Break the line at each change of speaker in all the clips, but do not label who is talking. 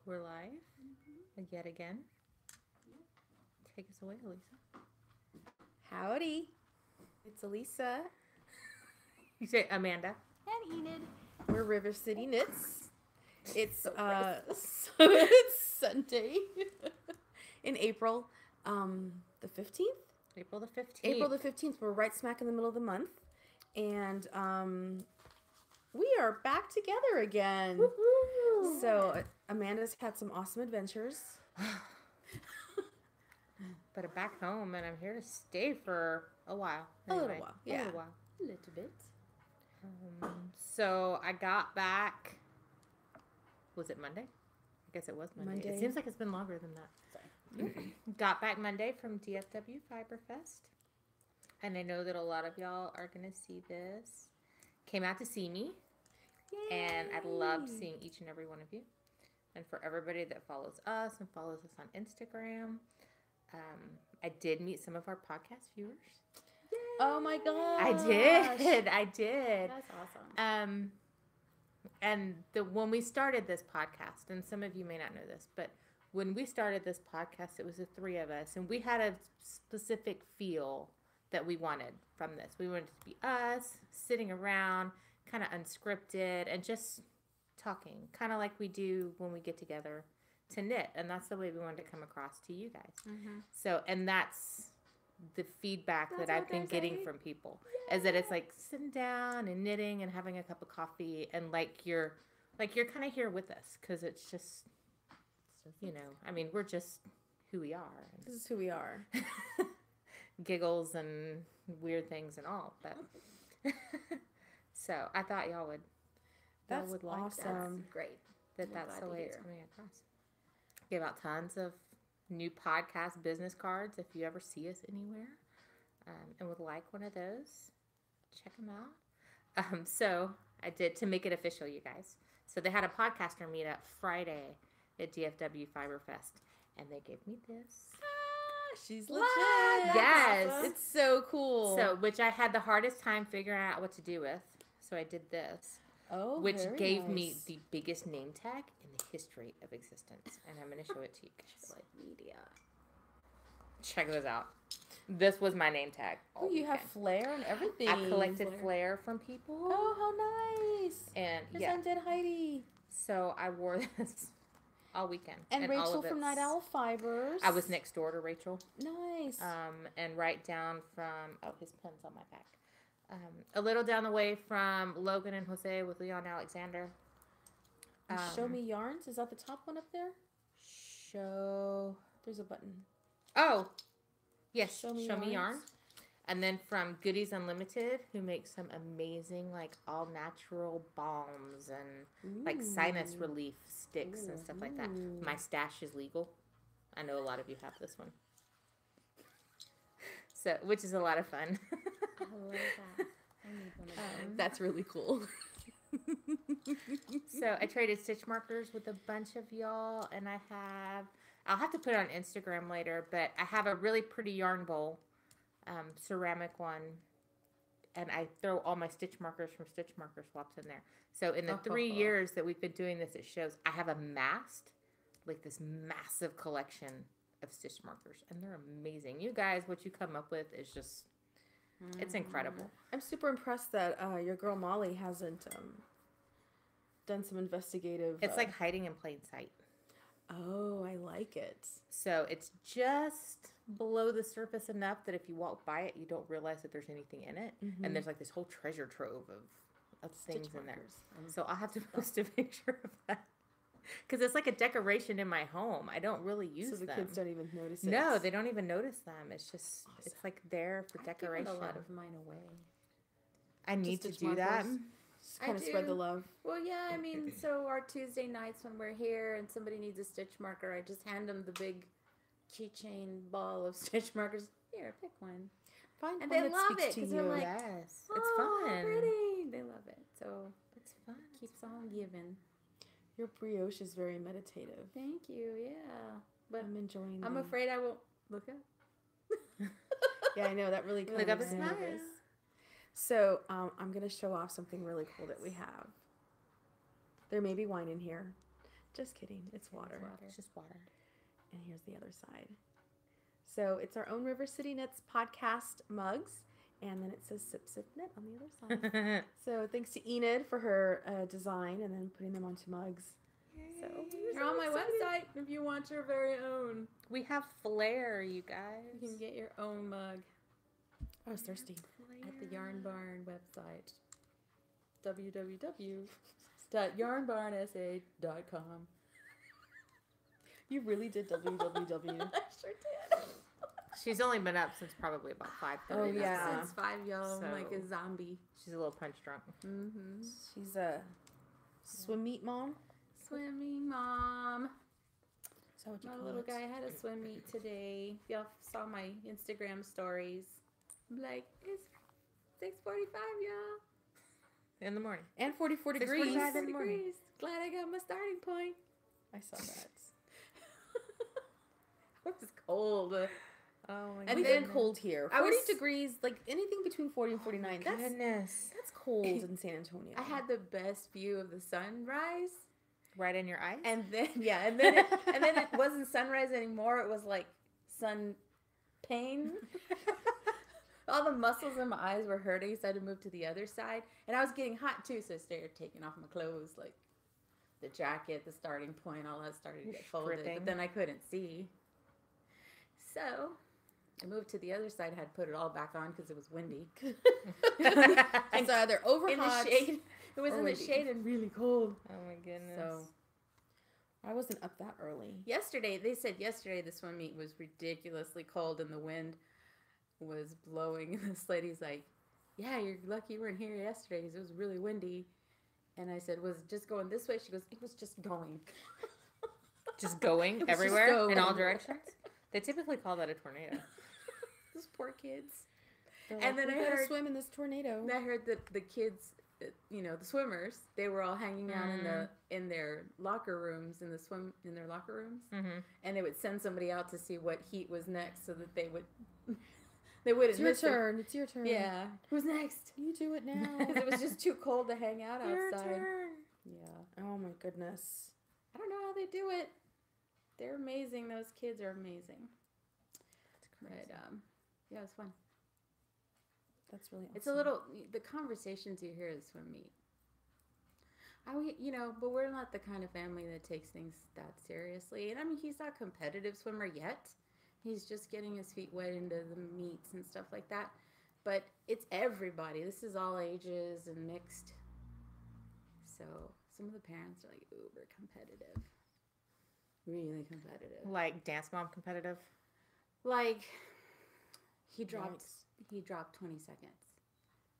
We're live yet again. Take us away, Elisa.
Howdy. It's Elisa.
You say Amanda.
And Enid.
We're River City Knits. It's
So
it's Sunday in April, the 15th?
April the 15th.
April the 15th. We're right smack in the middle of the month. And we are back together again.
Woo-hoo.
So Amanda's had some awesome adventures.
But I'm back home and I'm here to stay for a while.
A little while,
A
yeah.
little while.
a little bit.
So I got back. Was it Monday? I guess it was Monday.
Monday.
It seems like it's been longer than that.
Sorry.
Got back Monday from DFW Fiber Fest. And I know that a lot of y'all are going to see this. Came out to see me.
Yay.
And I love seeing each and every one of you. And for everybody that follows us and follows us on Instagram, I did meet some of our podcast viewers.
Yay.
Oh my gosh.
I did.
That's awesome.
And when we started this podcast, and some of you may not know this, but when we started this podcast, it was the three of us, and we had a specific feel that we wanted from this. We wanted it to be us, sitting around, kind of unscripted, and just talking, kind of like we do when we get together to knit, and that's the way we wanted to come across to you guys.
Mm-hmm.
So, and that's the feedback
That's
that
what
I've been
they're
getting
saying.
from people, is that it's like sitting down and knitting and having a cup of coffee, and like you're kind of here with us, because it's just, you know, I mean, we're just who we are.
This is who we are.
Giggles and weird things and all, but so I thought y'all would
That's
like
awesome.
That's great.
that
I'm
that's
glad
the
to
way it's
hear.
coming across. Give out tons of new podcast business cards if you ever see us anywhere, and would like one of those, check them out. So I did, to make it official, you guys. So they had a podcaster meetup Friday at DFW Fiber Fest, and they gave me this.
She's
What?
legit.
Yes.
awesome.
It's so cool.
So, which I had the hardest time figuring out what to do with. So I did this, which
very
gave me
nice.
the biggest name tag in the history of existence. And I'm going to show it to you guys.
Like media.
Check this out. This was my name tag. all
Oh, you have
weekend.
flair and everything.
I collected
Flair.
flair from people.
Oh, how nice.
And
Here's
yeah,
Undead Heidi.
so I wore this all weekend.
And
all
Rachel
of
from Night
it's-
Owl Fibers.
I was next door to Rachel.
Nice.
And right down from, oh, his pen's on my back. A little down the way from Logan and Jose with Leon Alexander.
And Show Me Yarns. Is that the top one up there?
Show.
There's a button.
Oh, yes.
Show Me
Show Me Yarn.
Yarns.
And then from Goodies Unlimited, who makes some amazing, like, all natural balms and like sinus
Ooh.
relief sticks and stuff like that.
Ooh.
My stash is legal. I know a lot of you have this one. So, which is a lot of fun.
I love that. I need one of those.
That's really cool.
So I traded stitch markers with a bunch of y'all, and I'll have to put it on Instagram later, but I have a really pretty yarn bowl, ceramic one, and I throw all my stitch markers from Stitch Marker Swaps in there. So in the 3 years that we've been doing this, it shows I have amassed like this massive collection of stitch markers, and they're amazing. You guys, what you come up with is just, it's incredible.
I'm super impressed that your girl Molly hasn't done some investigative.
It's like hiding in plain sight.
Oh, I like it.
So it's just below the surface enough that if you walk by it, you don't realize that there's anything in it.
Mhm.
And there's like this whole treasure trove of things
Stitch
in there.
markers.
So I'll have to post a picture of that. Because it's like a decoration in my home. I don't really use
So the
them.
kids don't even notice it.
No, they don't even notice them. It's just, it's like there for
I've given
decoration.
a lot of mine away.
I need to
stitch
do that.
markers. Just
I
kind of spread the
do.
love.
Well, yeah, I mean, so our Tuesday nights when we're here and somebody needs a stitch marker, I just hand them the big keychain ball of stitch markers. Here, pick one.
Find
And
one
they
that
love
speaks
it,
to
'cause they're
you.
like,
Yes. It's
Oh,
fun.
pretty. They love it. So
It's fun.
keeps on giving.
Your brioche is very meditative.
Thank you. Yeah. But
I'm enjoying.
I'm
the-
afraid I won't look up.
Yeah, I know that really kind
Look
of
up and
makes me
smile.
nervous. So I'm gonna show off something really cool that we have. There may be wine in here. Just kidding. It's water.
It's just water.
And here's the other side. So it's our own River City Knits podcast mugs. And then it says Sip Sip Knit on the other side. So thanks to Enid for her design and then putting them onto mugs. So
you're on my website if you want your very own.
We have flair, you guys.
You can get your own mug.
I was thirsty.
At the Yarn Barn website. www.yarnbarnsa.com.
You really did www.
I sure did.
She's only been up since probably about 5:30.
Oh, yeah.
Since 5, y'all.
So-
I'm like a zombie.
She's a little punch drunk.
Mm-hmm.
She's a swim meet mom.
Swimming mom.
Is that what you
My
call
little
it?
guy had a swim meet today. If y'all saw my Instagram stories, I'm like, it's 6:45, y'all.
In the morning.
And 44
6:45
degrees.
in the
40
morning.
degrees. Glad I got my starting point.
I saw that.
It was cold.
Oh my
And
goodness.
then cold here.
I
40
was-
degrees, like anything between 40 and 49. That's
Goodness.
cold in San Antonio.
I had the best view of the sunrise.
Right in your eyes?
And then it wasn't sunrise anymore. It was like sun pain. All the muscles in my eyes were hurting, so I had to move to the other side. And I was getting hot too, so I started taking off my clothes, like the jacket, the starting point, all that started to get folded.
Stripping.
But then I couldn't see. So I moved to the other side, had to put it all back on because it was windy.
It's either over
In the
hot.
shade. It was
or
in the
windy.
shade and really cold.
Oh my goodness.
So
I wasn't up that early.
they said yesterday the swim meet was ridiculously cold and the wind was blowing. And this lady's like, yeah, you're lucky you weren't here yesterday because it was really windy. And I said, was it just going this way? She goes, it was just going.
Just going
It was just
everywhere in all
going.
directions? They typically call that a tornado.
Those poor kids.
They're
And then
we
I
gotta
heard-
swim in this tornado.
And I heard that the kids, the swimmers, they were all hanging out in their locker rooms, in their locker rooms.
Mm-hmm.
And they would send somebody out to see what heat was next so that they wouldn't
It's your
miss it.
turn. It's your turn.
Yeah. Who's next?
You do it now.
Because it was just too cold to hang out
Your
outside.
turn.
Yeah.
Oh my goodness.
I don't know how they do it. They're amazing. Those kids are amazing. But yeah, it was fun.
That's really awesome.
It's a little the conversations you hear at swim meet. But we're not the kind of family that takes things that seriously. And I mean, he's not a competitive swimmer yet. He's just getting his feet wet into the meets and stuff like that. But it's everybody. This is all ages and mixed. So some of the parents are like uber competitive. Really competitive.
Like Dance Mom competitive?
Like he dropped
Yikes.
20 seconds.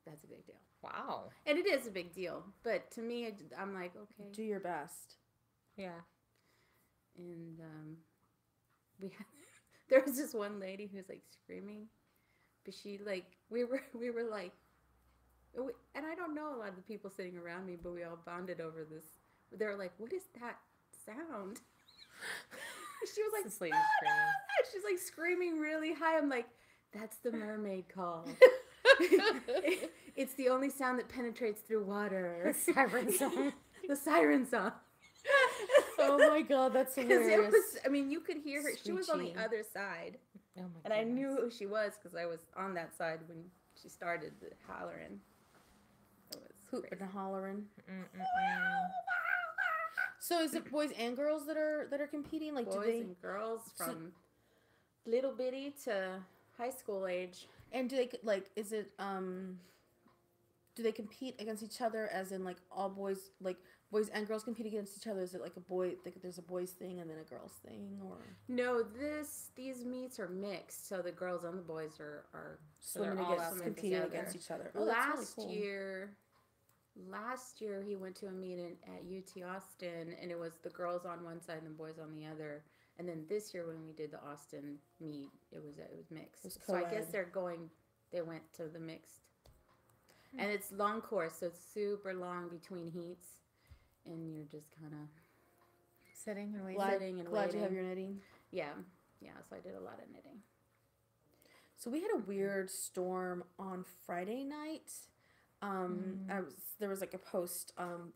That's a big deal.
Wow.
And it is a big deal. But to me, I'm like, okay.
Do your best.
Yeah.
And there was this one lady who was like screaming, but she like we were like, and I don't know a lot of the people sitting around me, but we all bonded over this. They were like, "What is that sound?" She was like,
This lady's
"Ah,
screaming.
ah," she's like screaming really high. I'm like, "That's the mermaid call. It's the only sound that penetrates through water."
Siren song.
The siren song.
Oh my god, that's
Because
hilarious.
it was, I mean, you could hear her. She was on the
Screeching.
other side.
Oh my
And I
goodness.
knew who she was because I was on that side when she started the hollering. It was
Hooping
crazy.
and hollering.
Mm-mm-mm.
So is it boys and girls that are competing? Like,
Boys
do they
and girls
so-
from little bitty to high school age.
and do they like? Is it Do they compete against each other? As in, like all boys, like boys and girls compete against each other? Is it like a boy? Like there's a boys thing and then a girls thing, or
No, these meets are mixed, so the girls and the boys are
swimming
they're all
against,
swimming
competing
together.
against each other? Oh, that's really cool.
Last year he went to a meet at UT Austin, and it was the girls on one side and the boys on the other. And then this year when we did the Austin meet, it was mixed.
It was
So I guess
co-ed.
they went to the mixed. And it's long course, so it's super long between heats, and you're just kind of
Sitting and waiting.
sitting and
Glad
waiting.
you have your knitting.
Yeah. So I did a lot of knitting.
So we had a weird storm on Friday night. There was like a post of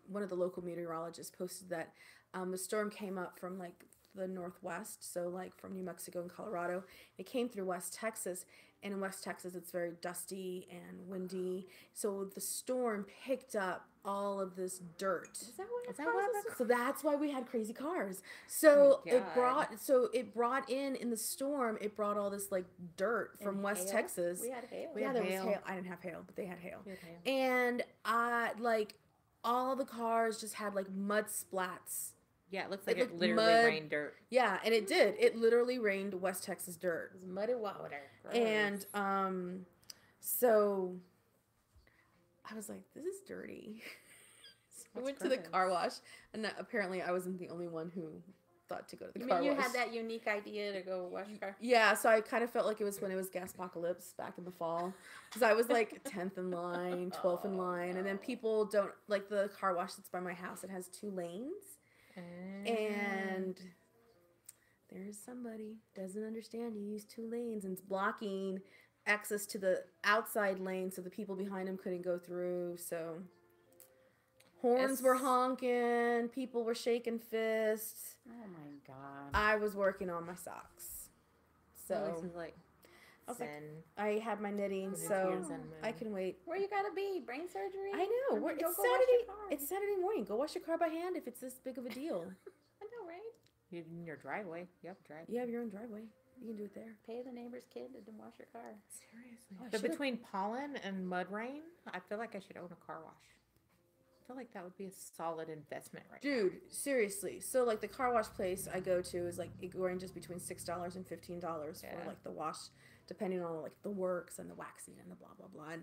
one of the local meteorologists posted that the storm came up from like the northwest, so like from New Mexico and Colorado. It came through West Texas, and in West Texas it's very dusty and windy. So the storm picked up all of this dirt.
Is that what
So that's why we had crazy cars. So
Oh my
it brought in the storm. It brought all this like dirt from
And
West
hail?
Texas.
We had hail.
We had
there was
hail.
hail. I didn't have hail, but they had hail.
We had hail.
And like all the cars just had like mud splats.
Yeah, it looks like
It
it
looked
literally
mud.
rained dirt.
Yeah, and it did. It literally rained West Texas dirt.
It was muddy water.
And so I was like, this is dirty. So I
That's
went to the
gross.
car wash, and apparently I wasn't the only one who thought to go to the
You
car
mean you
wash.
had that unique idea to go wash your car?
Yeah, so I kind of felt like it was when it was Gaspocalypse back in the fall. Because I was like 10th in line, 12th in line, and then people don't, like the car wash that's by my house, it has 2 lanes. And there's somebody doesn't understand you use 2 lanes and it's blocking access to the outside lane so the people behind him couldn't go through. So horns were honking, people were shaking fists.
Oh my god.
I was working on my socks. So
This is like
I was like,
zen.
I had my knitting,
Put it
so
to your zen mode.
I can wait.
Where you gotta be? Brain surgery?
I know.
Or
We're,
go
it's
wash your
Saturday.
car?
It's Saturday morning. Go wash your car by hand if it's this big of a deal.
I know, right?
You're in your driveway. You have a driveway.
You have your own driveway. You can do it there.
Pay the neighbor's kid to wash your car.
Seriously.
Oh, I
But
should've-
between pollen and mud rain, I feel like I should own a car wash. I feel like that would be a solid investment right now.
Dude, seriously. So like the car wash place I go to is like it ranges between $6 and $15
Yeah.
for like the wash, depending on like the works and the waxing and the blah blah blah. And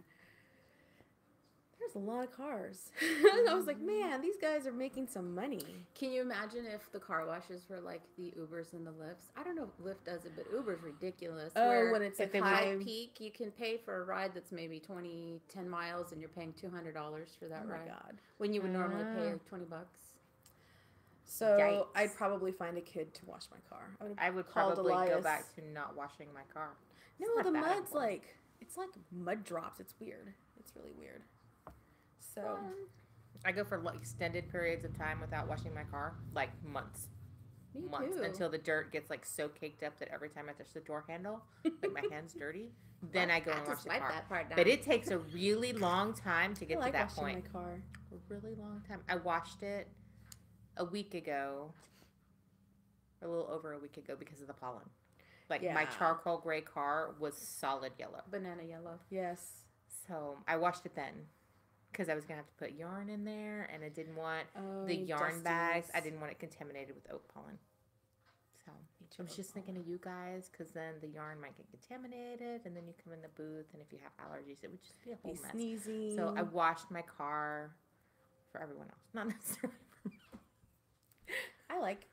there's a lot of cars. And I was like, man, these guys are making some money.
Can you imagine if the car washes were like the Ubers and the Lyfts? I don't know if Lyft does it, but Uber's ridiculous.
Oh,
where
when it's
if
like
they would-
high.
at peak, you can pay for a ride that's maybe 10 miles, and you're paying $200 for that
Oh my
ride.
god.
When you would normally pay
Ah.
like $20.
So
Yikes.
I'd probably find a kid to wash my car.
I would
called
probably go
Elias.
back to not washing my car.
No,
It's
the
not bad
mud's
anymore.
like it's like mud drops. It's weird. It's really weird. So
I go for like extended periods of time without washing my car, like months.
me
Months
too.
until the dirt gets like so caked up that every time I touch the door handle, like my hand's dirty. Then I go and wash
just
the
wipe
car.
that part down.
But it takes a really long time to
I
get
like
to that
washing
point.
my car.
A really long time. I washed it a week ago, a little over a week ago because of the pollen. Like my
Yeah.
charcoal gray car was solid yellow.
banana yellow.
Yes.
So I washed it then because I was going to have to put yarn in there and I didn't want
Oh,
the yarn bags. I
dustiness.
didn't want it contaminated with oak pollen. So I was
oak
just thinking of you guys because then the yarn might get contaminated and then you come in the booth and if you have allergies, it would just be a whole
Be
mess.
sneezing.
So I washed my car for everyone else, not necessarily for me.
I like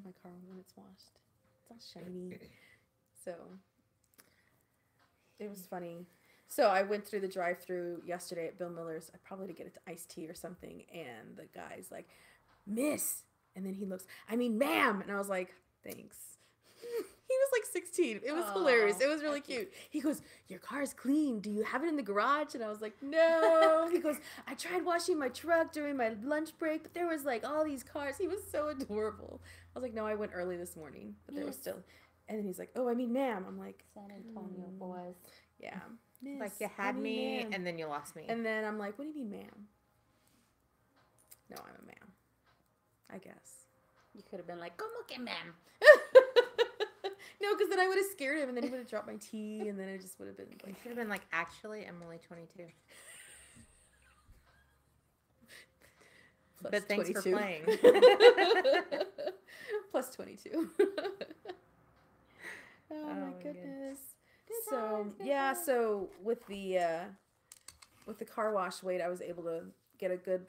my car when it's washed. It's all shiny. So it was funny. So I went through the drive-through yesterday at Bill Miller's, probably to get an iced tea or something, and the guy's like, "Miss," and then he looks, "I mean, ma'am," and I was like, "Thanks." He was like 16. It was
Aw,
hilarious. It was really
that's cute.
cute. He goes, "Your car's clean. Do you have it in the garage?" And I was like, "No." He goes, "I tried washing my truck during my lunch break, but there was like all these cars." He was so adorable. I was like, "No, I went early this morning, but there was
Yes.
still." And then he's like, "Oh, I mean, ma'am." I'm like,
San Antonio boys.
"Yeah, miss,
Like you
I
had
mean,
me
ma'am."
and then you lost me.
And then I'm like, "What do you mean, ma'am?" No, I'm a ma'am. I guess.
You could have been like, "Come look at ma'am."
No, because then I would have scared him, and then he would have dropped my tea, and then it just would have been
You
like,
should have been like, actually, I'm only 22.
plus
But thanks for
22.
playing.
Plus 22. Oh my
my
goodness.
Good
So
times, good
yeah,
times.
so with the car wash weight, I was able to get a good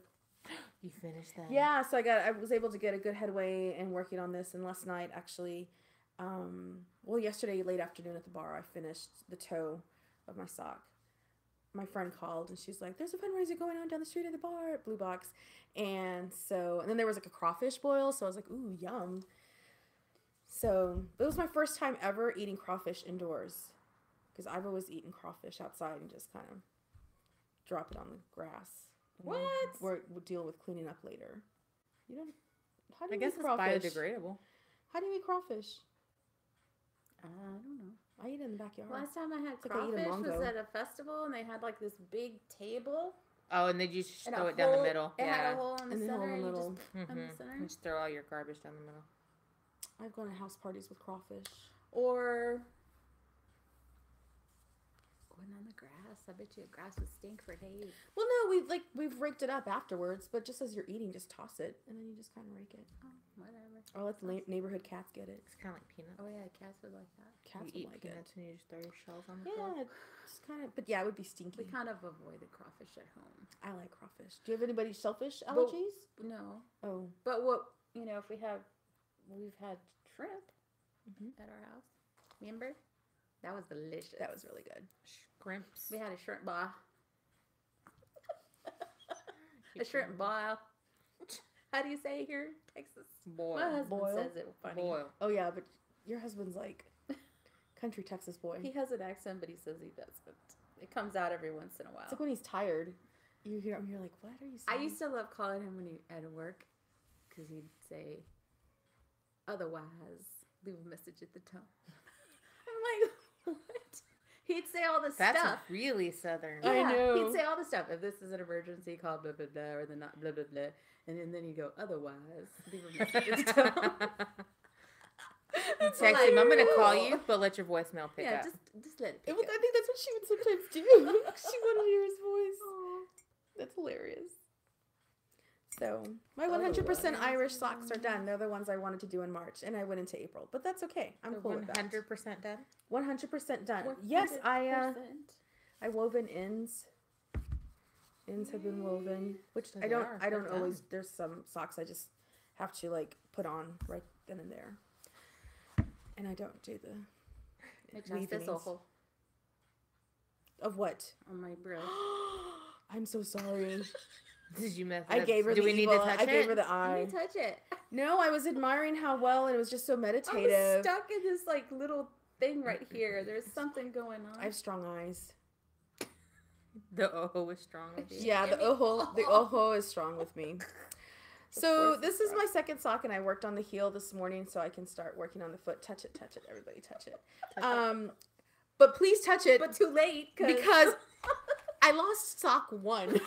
You finished that?
so I was able to get a good headway in working on this. And last night, actually, yesterday late afternoon at the bar, I finished the toe of my sock. My friend called and she's like, "There's a fundraiser going on down the street at the bar at Blue Box," and then there was like a crawfish boil, so I was like, "Ooh, yum." So it was my first time ever eating crawfish indoors, because I've always eaten crawfish outside and just kind of drop it on the grass. And
What?
We'll deal with cleaning up later. You don't. How do
I
you
guess
eat
it's
crawfish?
biodegradable.
How do you eat crawfish?
I don't know.
I eat it in the backyard.
Last time I had
like I eat a
crawfish was
mango.
at a festival, and they had like this big table.
Oh, and then you just
And
throw
a
it down the
hole-
middle.
It had
Yeah.
a hole in the
And the hole
center.
in the
And you
middle.
just in the center.
You just throw all your garbage down the middle.
I've gone to house parties with crawfish.
Or going on the grass. I bet you the grass would stink for days.
Well, no, we've raked it up afterwards, but just as you're eating, just toss it, and then you just kind of rake it.
Oh, whatever.
Or let the neighborhood cats get it.
It's kind of like peanuts.
Oh yeah, cats would like that.
Cats
You eat
would like
peanuts
it.
and you just throw your shells on the floor.
Yeah, it's kind of, but yeah, it would be stinky.
We kind of avoided crawfish at home.
I like crawfish. Do you have anybody shellfish allergies?
No,
Oh,
but what if we've had shrimp
Mhm.
at our house. Remember? That was delicious.
that was really good.
Shrimps.
We had a shrimp bar. A
Keep
shrimp
going.
boil. How do you say it here, in Texas?
Boil.
My husband
Boil?
says it funny.
Boil.
Oh yeah, but your husband's like country Texas boy.
He has an accent, but he says he doesn't. It comes out every once in a while.
It's like when he's tired. You hear him, you're like, what are you saying?
I used to love calling him when he at work, because he'd say, "Otherwise, leave a message at the tone." I'm like, what? He'd say all the
That's
stuff.
really southern.
I know.
He'd say all the stuff. If this is an emergency, call blah blah blah, or the not blah blah blah, and then he'd go, "Otherwise, leave a message at the tone."
You text him, I'm going to call you, but let your voicemail pick
Yeah,
up.
just let it
I
pick
think
up.
that's what she would sometimes do. She wanted to hear his voice. That's hilarious. So my 100% Irish socks are done. They're the ones I wanted to do in March, and I went into April, but that's okay. I'm
So
cool with that.
100% done?
100% done. Yes, I
100%.
woven ends. Ends have been woven, which
So
I don't.
they are.
I don't
They're
always.
done.
There's some socks I just have to like put on right then and there, and I don't do the
Me echaste
weavings.
ojo
Of what?
on my brioche.
I'm so sorry.
Did you mess it
I
up?
gave her
Do
the
we need
evil.
to touch
I gave
it?
her the
Let
eye.
me touch it.
No, I was admiring how well, and it was just so
I was
meditative.
stuck in this like little thing right here. There's something going on.
I have strong eyes.
The oho is strong with you.
Yeah, the ojo is strong with me. So
course
this
it's
is my second sock, and I worked on the heel this morning, so I can start working on the foot. Touch it, everybody, touch it. But please touch it
but too late
because I lost sock 1.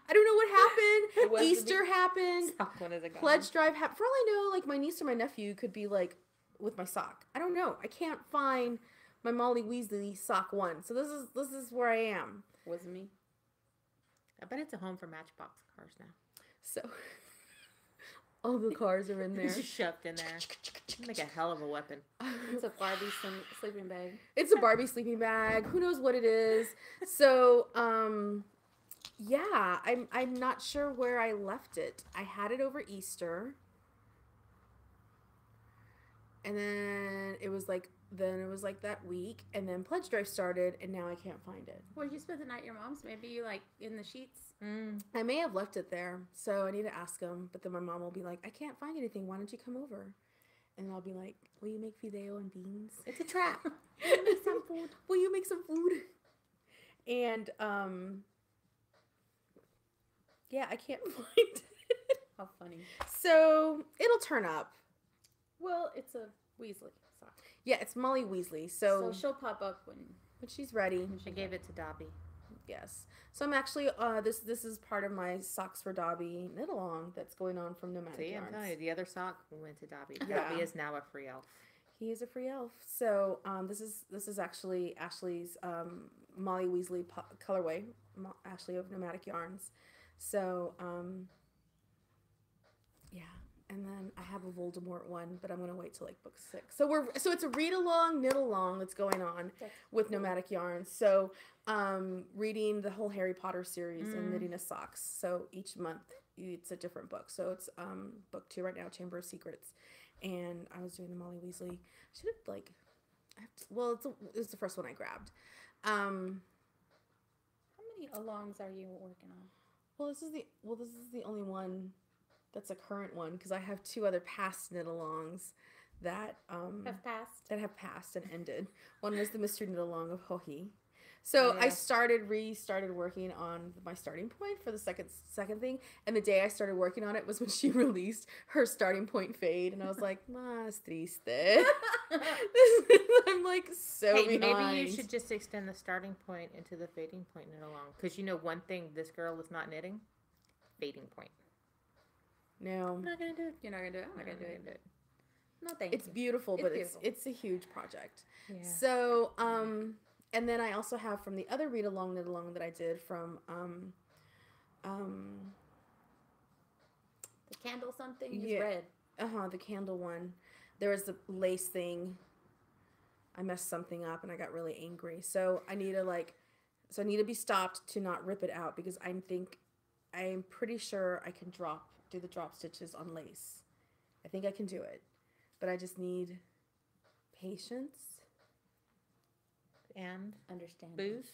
I don't know what happened.
was the
Easter happened.
Sock one is a gone.
Pledge drive happened. For all I know, like my niece or my nephew could be like with my sock. I don't know. I can't find my Molly Weasley sock 1. So this is where I am.
was me.
I bet it's a home for Matchbox cars now.
So all the cars are in there.
It's just shoved in there. Make a hell of a weapon.
It's a Barbie sleeping bag.
It's a Barbie sleeping bag. Who knows what it is? So, yeah, I'm not sure where I left it. I had it over Easter. And then it was like that week, and then Pledge Drive started, and now I can't find it.
Where'd you spend the night at your mom's? Maybe you like in the sheets?
I may have left it there, so I need to ask them. But then my mom will be like, I can't find anything. Why don't you come over? And I'll be like, will you make fideo and beans?
It's a trap.
Make some food. Will you make some food? And yeah, I can't find it.
How funny.
So it'll turn up.
Well, it's a Weasley sock.
Yeah, it's Molly Weasley.
So
So
she'll pop up when
she's ready.
I gave it to Dobby.
Yes. So I'm actually this is part of my Socks for Dobby knit along that's going on from Nomadic
See, I'm
Yarns.
telling you, the other sock went to Dobby.
Yeah.
Dobby is now a free elf.
He is a free elf. So this is actually Ashley's Molly Weasley colorway. Ashley of Nomadic Yarns. So yeah, and then I have a Voldemort one, but I'm gonna wait till like book 6. So it's a read along, knit along that's going on with Nomadic Yarns. So reading the whole Harry Potter series and knitting a socks. So each month it's a different book. So it's book 2 right now, Chamber of Secrets, and I was doing the Molly Weasley. Should have like, it was the first one I grabbed.
How many alongs are you working on?
Well, this is the only one that's a current one because I have 2 other past knit alongs that
Have passed.
that have passed and ended. One was the mystery knit along of Hohi. So
Yeah.
I restarted working on my starting point for the second thing, and the day I started working on it was when she released her starting point fade, and I was like, "Más triste." I'm like so
Hey,
behind.
maybe you should just extend the starting point into the fading point knit along. Because you know one thing this girl is not knitting? Fading point.
No,
I'm not going to do it.
You're not gonna do it. I'm not gonna do
gonna
it. No, thank
it's
you.
beautiful,
It's
but
beautiful.
it's a huge project.
Yeah.
So and then I also have from the other read along knit along that I did from
The candle something is
Yeah.
red.
the candle one. There was the lace thing. I messed something up and I got really angry. So I need to be stopped to not rip it out because I'm pretty sure I can do the drop stitches on lace. I think I can do it. But I just need patience.
And
Understand.
booze.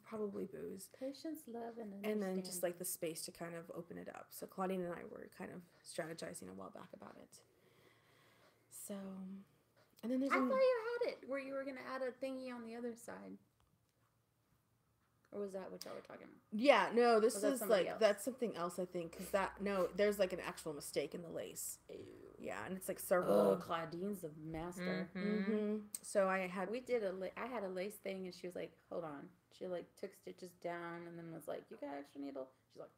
Probably booze.
Patience, love, and
And
understanding.
then just like the space to kind of open it up. So Claudine and I were kind of strategizing a while back about it. So, and then there's
I thought you had it where you were gonna add a thingy on the other side. Or was that what y'all were talking about?
yeah, no, this
Was that
is
somebody
like
else?
that's something else I think because there's like an actual mistake in the lace. Yeah, and it's like
Oh,
circle.
Claudine's a master.
Mm-hmm.
So I had
I had a lace thing, and she was like, "Hold on." She like took stitches down, and then was like, "You got extra needle?" She's like,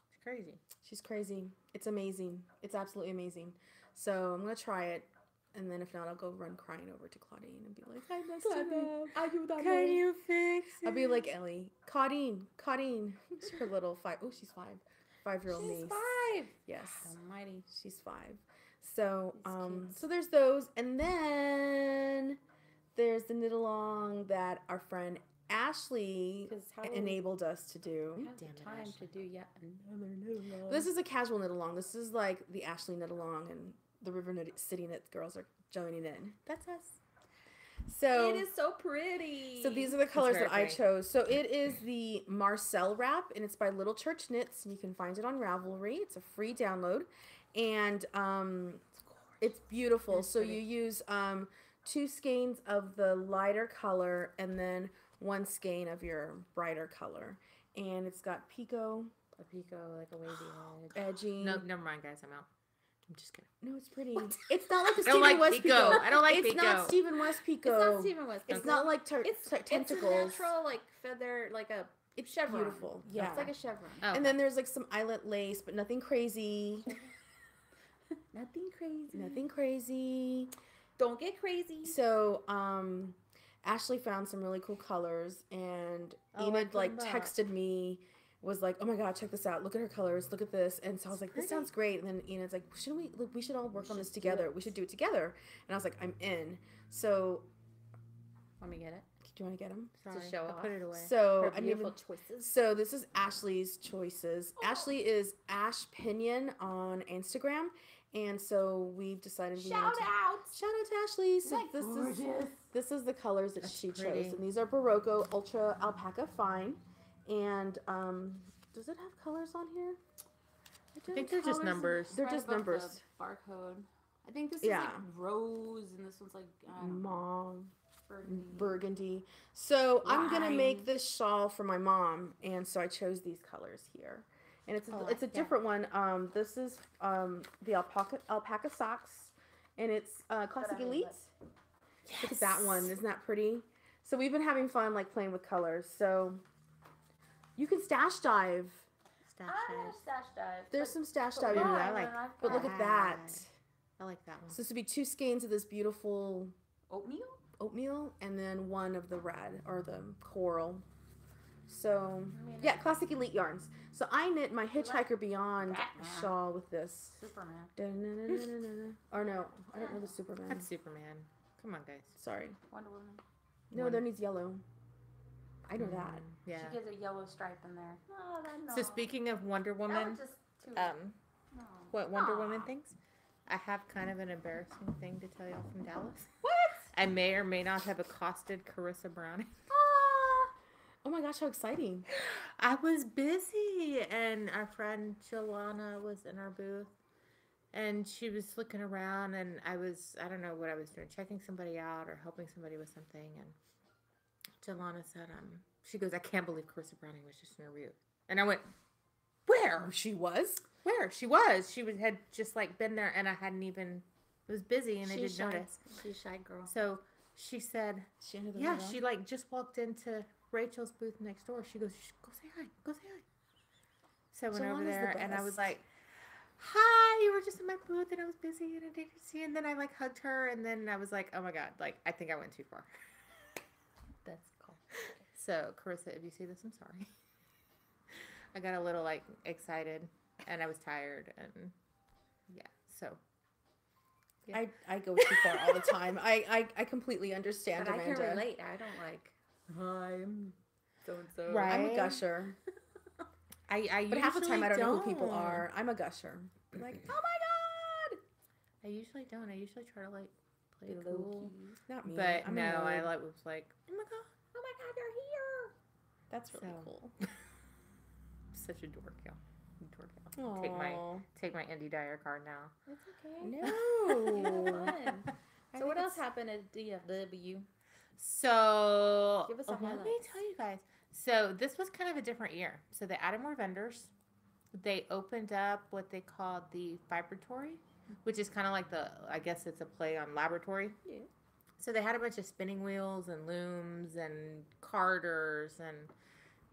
It's crazy.
she's crazy. It's amazing. It's absolutely amazing. So I'm gonna try it, and then if not, I'll go run crying over to Claudine and be like, "I messed it up.
Can you fix it?
I'll be like Ellie, Claudine. She's her little she's 5-year-old
"She's
niece.
5."
Yes,
Almighty.
she's 5. So
These kids.
so there's those, and then there's the knit along that our friend Ashley
'Cause how
enabled us to do.
we have
Damn it,
the time
Ashley.
to do yet another knit along.
This is a casual knit along. This is like the Ashley knit along, and the River City Knit girls are joining in. That's us. So
it is so pretty.
So these are the colors
very
that I
pretty.
chose. So it is the Marcel wrap, and it's by Little Church Knits, and you can find it on Ravelry. It's a free download, and it's beautiful.
It's
so
pretty.
you use 2 skeins of the lighter color, and then 1 skein of your brighter color, and it's got picot
a pico, like a wavy edge.
edging.
No, never mind, guys. I'm out. I'm just kidding.
No, it's pretty. It's not like a
I don't
Stephen
like
West
picot.
picot.
I don't like
It's
picot.
not Stephen West picot.
It's not Stephen West.
It's
Picot.
not like
It's
tentacles.
a natural like feather, like a
It's
chevron.
beautiful. Yeah.
It's like a chevron.
Oh,
And then there's like some eyelet lace, but nothing crazy.
Nothing crazy.
Nothing crazy.
Don't get crazy.
So, Ashley found some really cool colors, and
Oh, I
Enid
put
like
them up.
texted me, was like, "Oh my god, check this out! Look at her colors! Look at this!" And so I was like, "This
pretty.
sounds great." And then Enid's like, "We should all work on this
should do
together.
it."
We should do it together." And I was like, "I'm in." So,
Want me to get it?
do you want to get them?
sorry.
show
I
off.
put it away.
So
Her
I
beautiful
mean,
choices.
so this is Ashley's choices. Ashley is Ash Pinion on Instagram, and so we've decided we wanted
Shout
to
out.
shout out to Ashley. So
Isn't that gorgeous?
this is the colors that
That's
she
pretty.
chose, and these are Barocco Ultra Alpaca Fine. And does it have colors on here?
I think they're just
Colors
numbers.
They're
right
just
above
numbers.
the barcode. I think this
Yeah.
is like rose, and this one's like
Mauve,
burgundy.
burgundy. So I'm gonna make
Lime.
this shawl for my mom, and so I chose these colors here. And it's
Oh,
it's a
yeah.
different one. This is the alpaca socks, and it's Classic
I
Elite.
like-
Look at that one. Isn't that pretty? So we've been having fun like playing with colors. So you can stash dive.
Stash
I have
dive.
stash dive.
There's
but-
some stash
but
dive in
why?
there.
I like-
When I've
But look
got
at that.
I like that one.
So this would be 2 skeins of this beautiful
oatmeal.
oatmeal, and then 1 of the red or the coral. So
I mean,
yeah, Classic Elite yarns. So I knit my Hitchhiker Beyond
Batman.
shawl with this.
Superman.
Da-na-na-na-na-na. Or no, I don't know the Superman.
That's Superman. Come on, guys.
Sorry.
Wonder Woman.
No,
One.
there needs yellow. I know that.
Yeah.
She gets a yellow stripe in there. Oh, that no.
So speaking of Wonder
that
Woman,
was just too. No.
what Wonder
Aw.
Woman thinks, I have kind of an embarrassing thing to tell y'all from Dallas.
What?
I may or may not have accosted Carissa Browning.
Ah.
Oh my gosh, how exciting.
I was busy, and our friend Joanna was in our booth, and she was looking around, and I don't know what I was doing, checking somebody out or helping somebody with something, and Jelana said, she goes, I can't believe Carissa Browning was just in your booth. And I went, where?
She was?
Where? She was. She had just like been there, and I hadn't even, it was busy, and I didn't notice.
She's a shy girl.
So she said, yeah, she like just walked into Rachel's booth next door. She goes, go say hi. Go say hi. So I went over there, and I was like, hi, you were just in my booth, and I was busy, and I didn't see you. And then I like hugged her, and then I was like, oh my God, like I think I went too far.
That's cool.
So Carissa, if you see this, I'm sorry. I got a little like excited, and I was tired, and yeah, so. Yeah.
I go too far all the time. I completely understand,
but
Amanda.
I can relate. I don't like, I'm so-and-so.
Right.
I'm a gusher. But half the time I don't know who people are. I'm a gusher. I'm like, oh my God.
I usually don't. I usually try to like play
Be
cool.
low-key.
Not me.
But
I'm
no, I
annoyed.
like was like, oh my God, you're here.
That's really
So.
cool.
Such a dork, y'all. Dork, y'all. Take my indie dyer card now.
It's okay.
No.
Fun. So what else happened at DFW?
So
Give us some
let me
highlights.
tell you guys. So this was kind of a different year. So they added more vendors. They opened up what they called the Vibratory, which is kind of like I guess it's a play on laboratory.
Yeah.
So they had a bunch of spinning wheels and looms and carders, and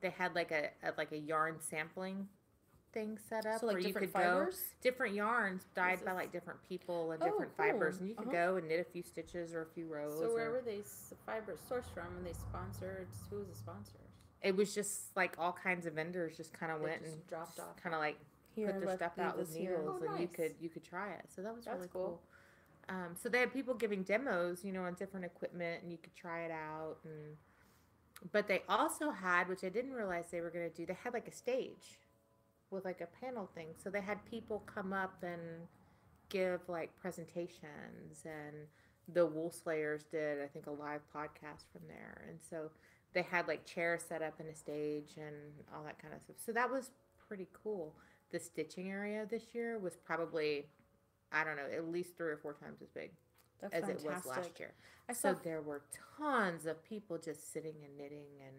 they had like a yarn sampling thing set up
So like
where you
different
could
fibers?
go different yarns dyed by
This-
like different people and
Oh,
different
cool.
fibers, and you could go and knit a few stitches or a few rows.
So
or-
where were they fibers sourced from? And they sponsored. Who was the sponsor?
It was just like all kinds of vendors just kind of
They
went
just
and
dropped off.
kind of like
Here,
put their
let's
stuff
do
out with
this here.
needles,
Oh,
and
nice.
you could try it. So that was
That's
really
cool.
cool. So they had people giving demos, on different equipment, and you could try it out. But they also had, which I didn't realize they were going to do, they had like a stage with like a panel thing. So they had people come up and give like presentations, and the Wool Slayers did, I think, a live podcast from there. And so they had like chairs set up in a stage and all that kind of stuff. So that was pretty cool. The stitching area this year was probably, I don't know, at least 3 or 4 times as big
That's
as
fantastic.
it was last year.
I
So
saw
there were tons of people just sitting and knitting and,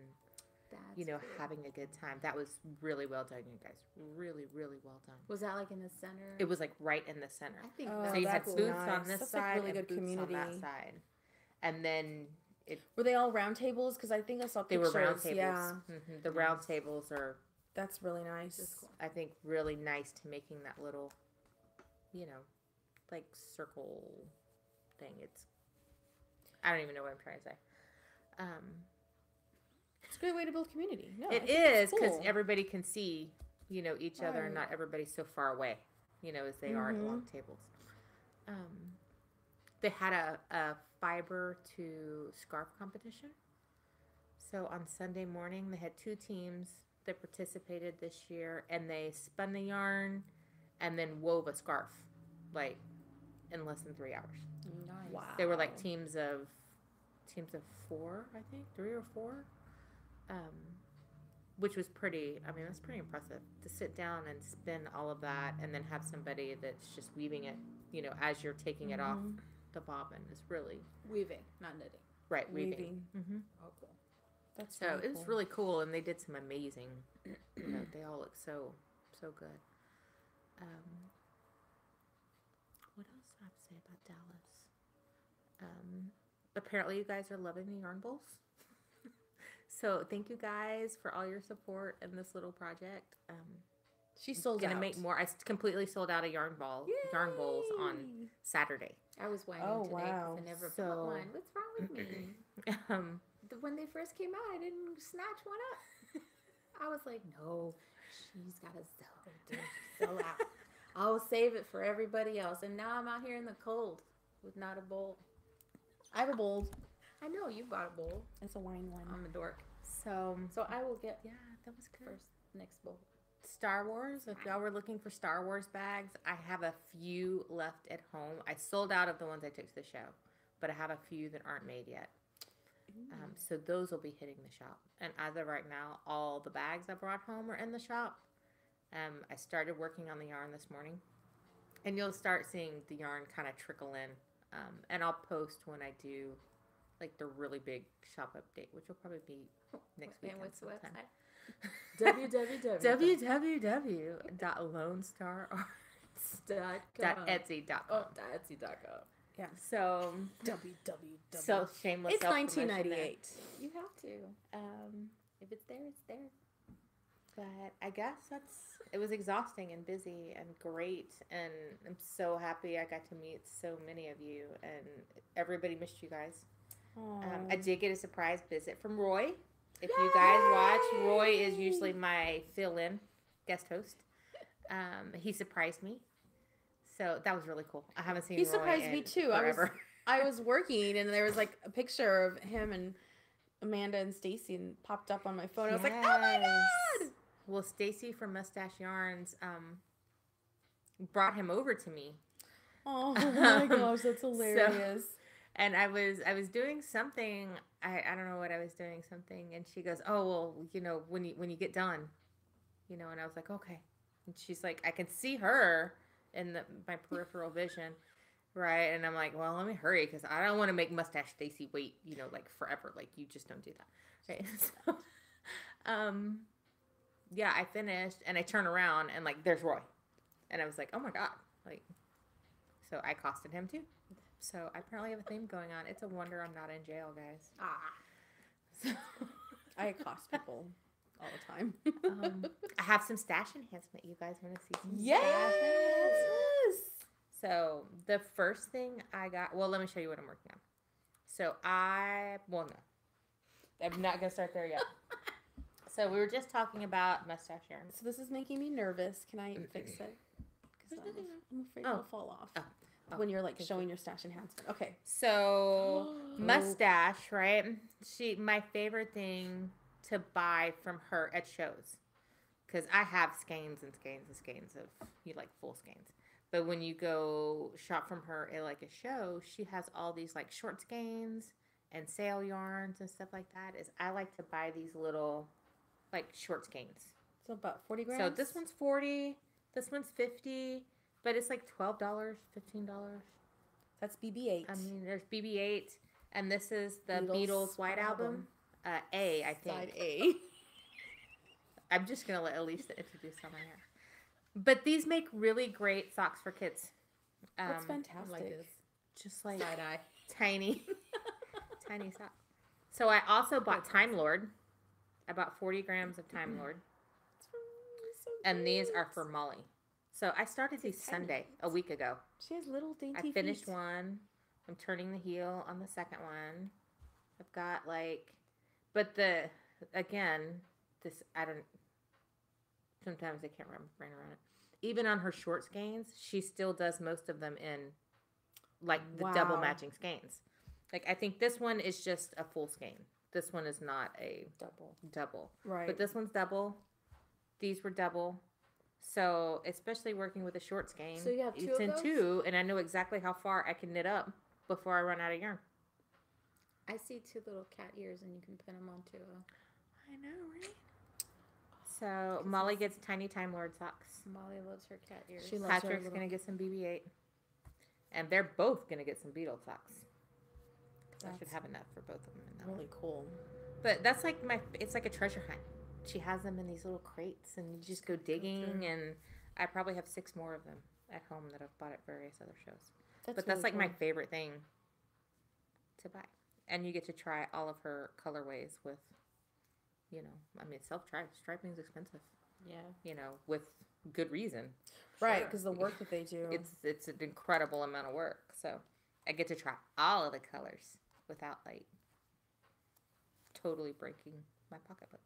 That's cool.
having a good time. That was really well done, you guys. Really, really well done.
Was that like in the center?
It was like right in the center.
I think
Oh,
So
that's
you had
that's
booths
cool.
on
nice.
this
That's like
side
really
and
good
booths on that
community.
side. And then
Were they all round tables? Because I think I saw
they
pictures.
were round tables.
Yeah,
The round tables are,
that's really nice.
That's cool.
I think, really nice to making that little, like circle thing. I don't even know what I'm trying to say.
It's a great way to build community. No, I
It
think it's
is because
cool.
everybody can see, each other, and
Right.
not everybody's so far away, as they are at long tables. They had a fiber to scarf competition. So on Sunday morning, they had 2 teams that participated this year, and they spun the yarn and then wove a scarf, like in less than 3 hours.
Nice.
Wow.
They were like teams of 4, I think, 3 or 4, which was that's pretty impressive to sit down and spin all of that and then have somebody that's just weaving it, as you're taking it off the bobbin is really
Weaving, not knitting.
right. Weaving.
Weaving.
Mm-hmm.
Oh, cool.
That's
So
really
it was
cool.
really cool, and they did some amazing. They all look so good. What else do I have to say about Dallas? Apparently, you guys are loving the yarn bowls. So thank you guys for all your support in this little project.
She sold
Gonna
out.
make more. I completely sold out of yarn bowls on
Yay!
Saturday.
I was whining
Oh,
today
wow.
because I never
So-
bought one. What's wrong with me? When they first came out, I didn't snatch one up. I was like, no, she's got to sell out. I'll save it for everybody else. And now I'm out here in the cold with not a bowl.
I have a bowl.
I know you bought a bowl.
It's a wine one.
I'm a dork.
So
So I will get
yeah, that was good.
next bowl.
Star Wars. If y'all were looking for Star Wars bags, I have a few left at home. I sold out of the ones I took to the show, but I have a few that aren't made yet. So those will be hitting the shop. And as of right now, all the bags I brought home are in the shop. I started working on the yarn this morning, and you'll start seeing the yarn kind of trickle in. And I'll post when I do like the really big shop update, which will probably be next week.
And what's the website?
www.lonestararts.etsy.com.
Oh, .etsy.com.
Yeah.
So so shameless.
It's
self-promotion there.
1998.
You have to. If it's there, it's there.
But I guess it was exhausting and busy and great, and I'm so happy I got to meet so many of you, and everybody missed you guys. I did get a surprise visit from Roy. If you guys watch, Roy is usually my fill-in guest host. He surprised me, so that was really cool. I haven't seen.
He
Roy
surprised
in
me too.
Forever.
I was working, and there was like a picture of him and Amanda and Stacy, and popped up on my phone. I was like, oh my god!
Well, Stacy from Mustache Yarns brought him over to me.
Oh my gosh, that's hilarious.
And I was doing something. I don't know what I was doing, something, and she goes, "Oh well, you know, when you get done, you know." And I was like, "Okay." And she's like, "I can see her in my peripheral vision, right?" And I'm like, "Well, let me hurry because I don't want to make Mustache Stacy wait, you know, like forever. Like you just don't do that, right?" So, yeah, I finished and I turn around and like there's Roy, and I was like, "Oh my god!" Like, so I accosted him too. So I apparently have a theme going on. It's a wonder I'm not in jail, guys. So,
I accost people all the time.
I have some stash enhancement. You guys want to see some
Yes!
stash? So the first thing I got, well, let me show you what I'm working on. So no. I'm not going to start there yet. So we were just talking about mustache yarn.
So this is making me nervous. Can I fix it? Because I'm afraid it'll fall off. When you're like showing your stash enhancement. Okay.
So mustache, right? My favorite thing to buy from her at shows, because I have skeins and skeins and skeins of like full skeins. But when you go shop from her at like a show, she has all these like short skeins and sale yarns and stuff like that. I like to buy these little like short skeins.
So about 40 grams.
So this one's 40. This one's 50. But it's like $12, $15.
That's BB-8.
I mean, there's BB-8, and this is the
Beatles
Beatles White Album. A, I think.
Side A.
I'm just going to let Elisa introduce on my hair. But these make really great socks for kids.
That's fantastic.
Like this.
Just like
Side-eye.
tiny socks. So I also bought Time Lord. I bought 40 grams of Time Lord.
So
And these are for Molly. So I started these Sunday, a week ago.
She has little dainty
I finished
feet.
one. I'm turning the heel on the second one. I've got like, but sometimes I can't wrap my brain around it. Even on her short skeins, she still does most of them in like the double matching skeins. Like I think this one is just a full skein. This one is not a double.
Right.
But this one's double. These were double. So, especially working with a short skein,
So you have two
it's
of
in
those?
two, and I know exactly how far I can knit up before I run out of yarn.
I see two little cat ears, and you can pin them onto
I know, right? So, Molly gets tiny Time Lord socks.
Molly loves her cat ears.
She loves her
Patrick's
little...
going to get some BB-8. And they're both going to get some Beetle socks. I should have enough for both of them. In that
Really cool.
But that's like it's like a treasure hunt. She has them in these little crates, and you just go digging, and I probably have 6 more of them at home that I've bought at various other shows. But that's like my favorite thing to buy. And you get to try all of her colorways with, you know, I mean, striping's expensive.
Yeah.
You know, with good reason.
Right, because the work that they do.
It's an incredible amount of work. So I get to try all of the colors without, like, totally breaking my pocketbook.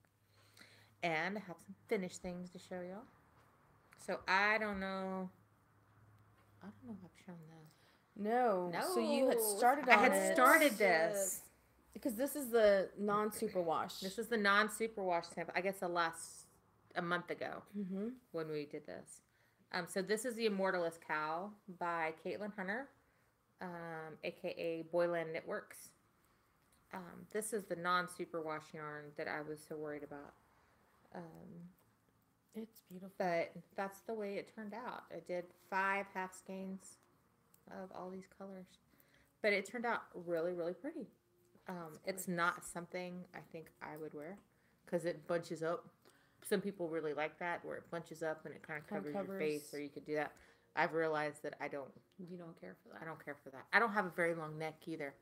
And I have some finished things to show y'all. So I don't know if I've shown those.
No. So you had started on
I had started this.
Because this is the non-superwash.
This is the non-superwash sample. I guess a month ago when we did this. So this is the Immortalist Cow by Caitlin Hunter, a.k.a. Boyland Knitworks. This is the non-superwash yarn that I was so worried about.
It's beautiful.
But that's the way it turned out. I did 5 half skeins of all these colors. But it turned out really, really pretty. It's not something I think I would wear because it bunches up. Some people really like that where it bunches up and it kind of covers your face, or you could do that. I've realized that I don't.
You don't care for that.
I don't care for that. I don't have a very long neck either,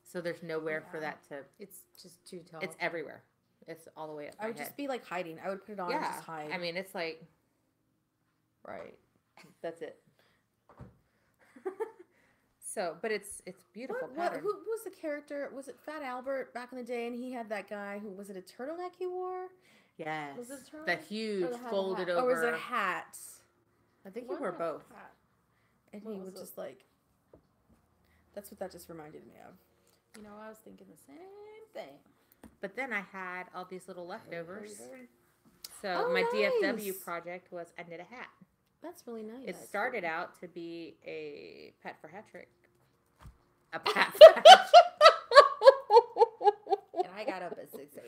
so there's nowhere for that to.
It's just too tall.
It's everywhere. It's all the way up.
I would just be like hiding. I would put it on and just hide.
I mean, it's like.
Right.
That's it. So, but it's beautiful pattern.
Who was the character? Was it Fat Albert back in the day? And he had that guy who was it a turtleneck he wore?
Yes.
Was it a turtleneck?
The huge folded over.
Or was it a hat?
I think he wore both.
And he was just like. That's what that just reminded me of.
You know, I was thinking the same thing.
But then I had all these little leftovers. So my DFW project was I knit a hat.
That's really nice.
It started out to be a Pat for Hat Trick. A Pat for Hat Trick.
And I got up at 6 a.m.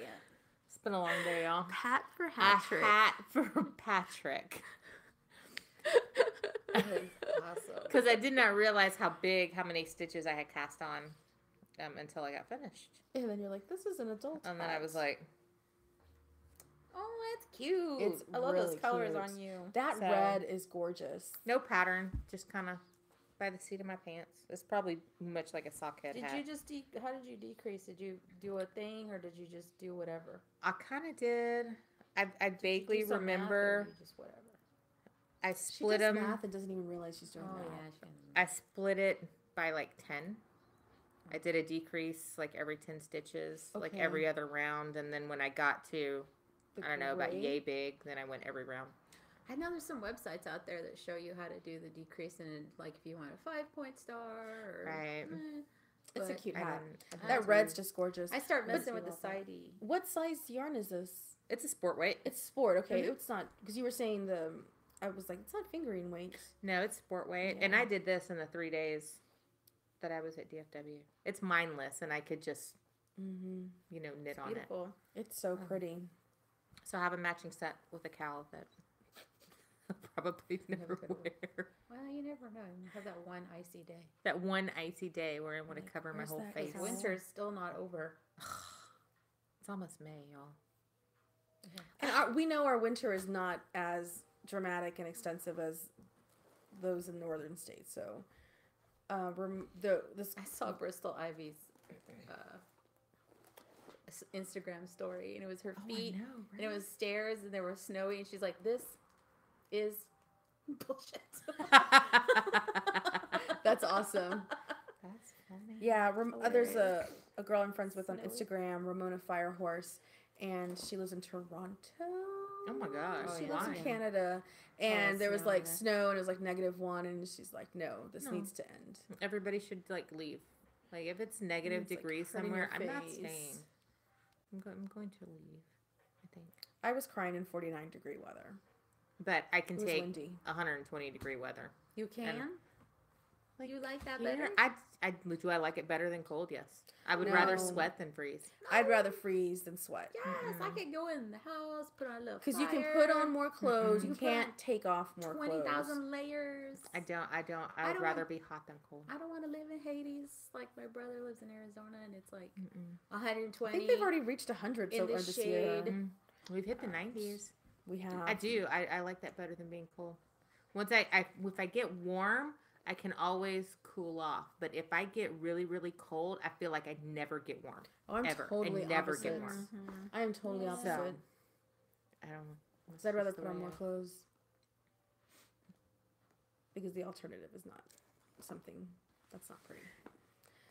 It's been a long day, y'all.
Pat for Hat Trick.
A hat for Patrick.
Awesome.
Because I did not realize how many stitches I had cast on until I got finished.
And then you're like, this is an adult
And then
hat.
I was like,
Oh, that's cute.
It's
I love
really
those colors
cute.
on you.
That red is gorgeous.
no pattern, just kind of by the seat of my pants. It's probably much like a sockhead hat.
Did you just how did you decrease? Did you do a thing or did you just do whatever?
I kind of did. I vaguely
Do some math, or
remember.
you just whatever.
I
She
split
does
them.
math and doesn't even realize she's doing math.
I split it by like 10. I did a decrease like every 10 stitches, like
Okay.
every other round. And then when I got to, I don't know, about
gray?
yay big, then I went every round.
I know there's some websites out there that show you how to do the decrease and like if you want a 5-point star or
Right.
It's a
but
cute
I
hat.
didn't
That
do-
red's just gorgeous.
I start
But-
messing with the sidey.
What size yarn is this?
It's a sport weight.
It's sport. Okay,
Mhm.
it's not because you were saying I was like, it's not fingering weight.
No, it's sport weight. And
Yeah.
I did this in the 3 days that I was at DFW. It's mindless, and I could just,
Mm-hmm.
knit on it.
Beautiful.
It's so pretty.
So I have a matching set with a cowl that I'll probably never
could wear.
wear.
Well, you never know. You have that one icy day.
That one icy day where I want to cover my
where's
whole
that
face.
cowl?
Winter's still not over.
It's almost May, y'all.
And we know our winter is not as dramatic and extensive as those in northern states. So, this
I saw Bristol Ivy's Instagram story, and it was her feet, and it was stairs, and they were snowy, and she's like, "This is bullshit."
that's awesome.
That's funny.
Yeah, there's a girl I'm friends with on Instagram, Ramona Firehorse, and she lives in Toronto.
Oh my gosh.
She
why?
lives in Canada, and there was
snow
like
there.
snow, and it was like -1, and she's like, "No, this needs to end."
Everybody should leave. Like if it's negative
It's, like,
degrees
hurting
somewhere,
your
I'm not
face.
staying. I'm going to leave, I think.
I was crying in 49-degree weather.
But I can
It was
take
windy.
120-degree weather.
You can?
Like,
You like that
Yeah,
better?
do I like it better than cold? Yes. I would rather
No.
sweat than freeze.
I'd rather freeze than sweat.
Yes, I could go in the house, put on a little
Because you can put on more clothes.
Mhm.
You
You can put on
can't take off more
20,000
clothes.
layers.
I would
don't
rather
want-
be hot than cold.
I don't want to live in Hades like my brother lives in Arizona, and it's like
Mm-mm.
120.
I think they've already reached 100
in
so
the
far this year.
shade.
Mm. We've hit the 90s.
We have.
I do. I like that better than being cold. Once if I get warm, I can always cool off. But if I get really, really cold, I feel like I never get warm.
Oh, I'm
ever.
totally
I never
opposite.
get warm.
Mhm.
I am totally
Yeah.
opposite.
So, I don't know.
Because I'd rather
It's just
put
the
on
way
more
I-
clothes. Because the alternative is not something that's not pretty.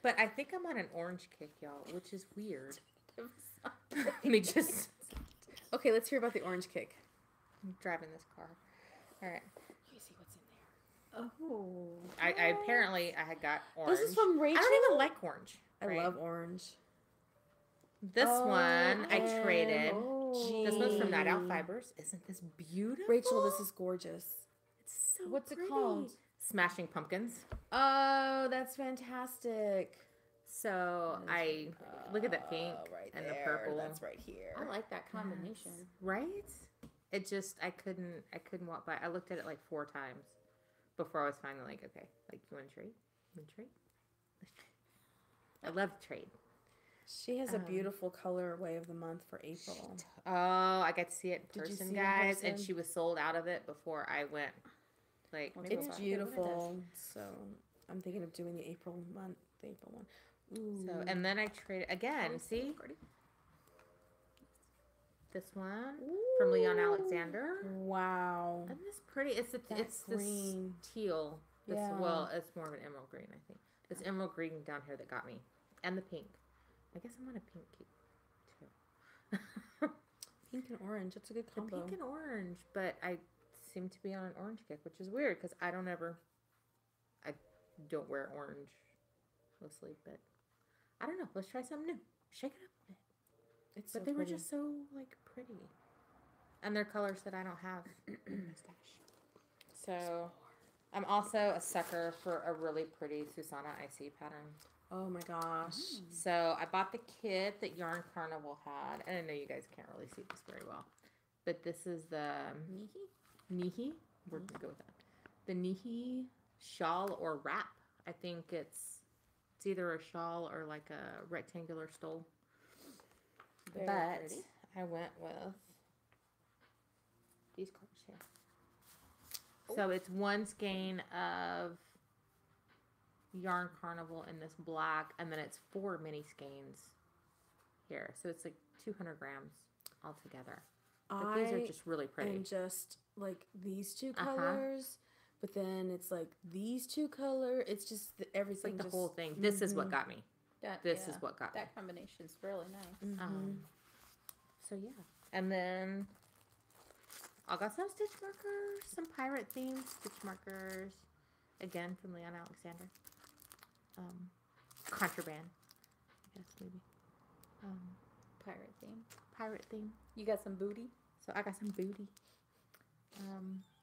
But I think I'm on an orange kick, y'all, which is weird. Let me just
Okay, let's hear about the orange kick.
I'm driving this car. All right.
You see what's in there.
Oh.
I apparently I had got orange.
This is from
I
Rachel.
don't even like orange.
I
right?
love orange.
This one I traded.
OMG.
This one's from Night Out Fibers. Isn't this beautiful?
Rachel, this is gorgeous.
It's so
What's it
pretty.
called?
Smashing Pumpkins.
Oh, that's fantastic.
So I look at that pink
right
and
there.
the purple.
That's right here.
I like that combination.
Right? It just I couldn't walk by. I looked at it like 4 times before I was finally like, okay, like you want to trade? You want to trade? Let's trade. I love to trade.
She has a beautiful colorway of the month for April.
Oh, I got to see it in
Did you
person,
see it in
guys, and
person?
she was sold out of it before I went. Like,
Well,
maybe
It's
we'll have to get one of
beautiful. So I'm thinking of doing the April one. Ooh.
those. So, and then I traded again.
Oh,
See
pretty.
this one from Leon Alexander.
Wow.
Isn't this pretty? It's this
green.
teal. This,
Yeah.
Well, it's more of an emerald green, I think. This emerald green down here that got me, and the pink. I guess I'm on a pink too.
Pink and orange. That's a good combo.
Pink and orange, but I seem to be on an orange kick, which is weird because I don't wear orange mostly, but I don't know. Let's try something new. Shake it up a bit.
It's
But
so
they were
pretty.
just so like pretty, and they're colors that I don't have in my stash. So I'm also a sucker for a really pretty Susanna IC pattern.
Oh my gosh.
So I bought the kit that Yarn Carnival had, and I know you guys can't really see this very well, but this is the Nihi. We're gonna go with that. The Nihi shawl or wrap. I think it's either a shawl or like a rectangular stole.
Very
But
pretty.
I went with these colors here. So it's one skein of Yarn Carnival in this black, and then it's 4 mini skeins here. So it's like 200 grams altogether. But these are just really pretty.
And just like these two colors, but then it's like these two colors. It's just everything.
It's like the
just,
whole thing. This is what got me. This is what got me.
That combination's really nice.
So yeah, and then I got some stitch markers, some pirate themed stitch markers, again from Leon Alexander. Contraband, I guess maybe. Pirate theme.
You got some booty?
So I got some booty.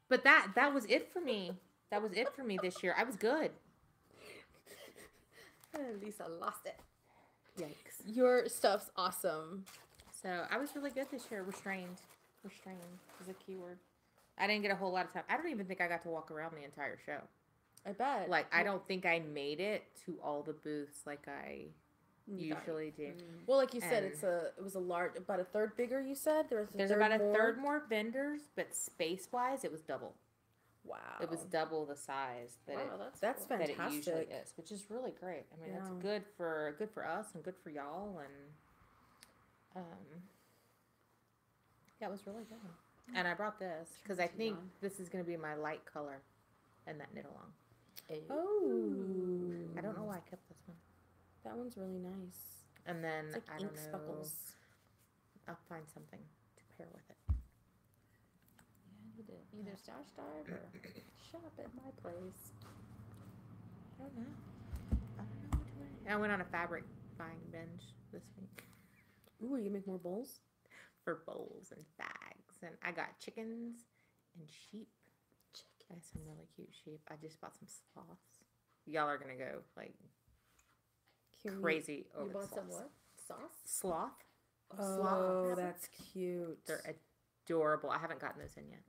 But that was it for me. That was it for me this year. I was good.
Elisa lost it.
Yikes.
Your stuff's awesome.
So I was really good this year. Restrained. Restrained is a keyword. I didn't get a whole lot of time. I don't even think I got to walk around the entire show.
I bet.
Like, I don't think I made it to all the booths like I usually do.
Well, like you said,
And
it was a large, about a third bigger. You said
There's about a third more vendors, but space-wise, it was double.
Wow.
It was double the size that
that's
that
fantastic.
it usually is, which is really great. I mean, it's good for us and good for y'all, and yeah, it was really good. And I brought this because I think this is going to be my light color in that knit along.
Oh.
I don't know why I kept this one.
That one's really nice.
And then
It's like
I
ink
don't know.
speckles.
I'll find something to pair with it.
Yeah, you did. Either Stash Dive or shop at my place.
I don't know. What to I went on a fabric buying binge this week
Ooh, you make more bowls?
for bowls and bags, and I got chickens and sheep. I have some really cute sheep. I just bought some sloths. Y'all are gonna go like crazy over
You bought
the
some
sloths.
what? Sauce?
Sloth.
Oh, that's cute.
They're adorable. I haven't gotten those in yet.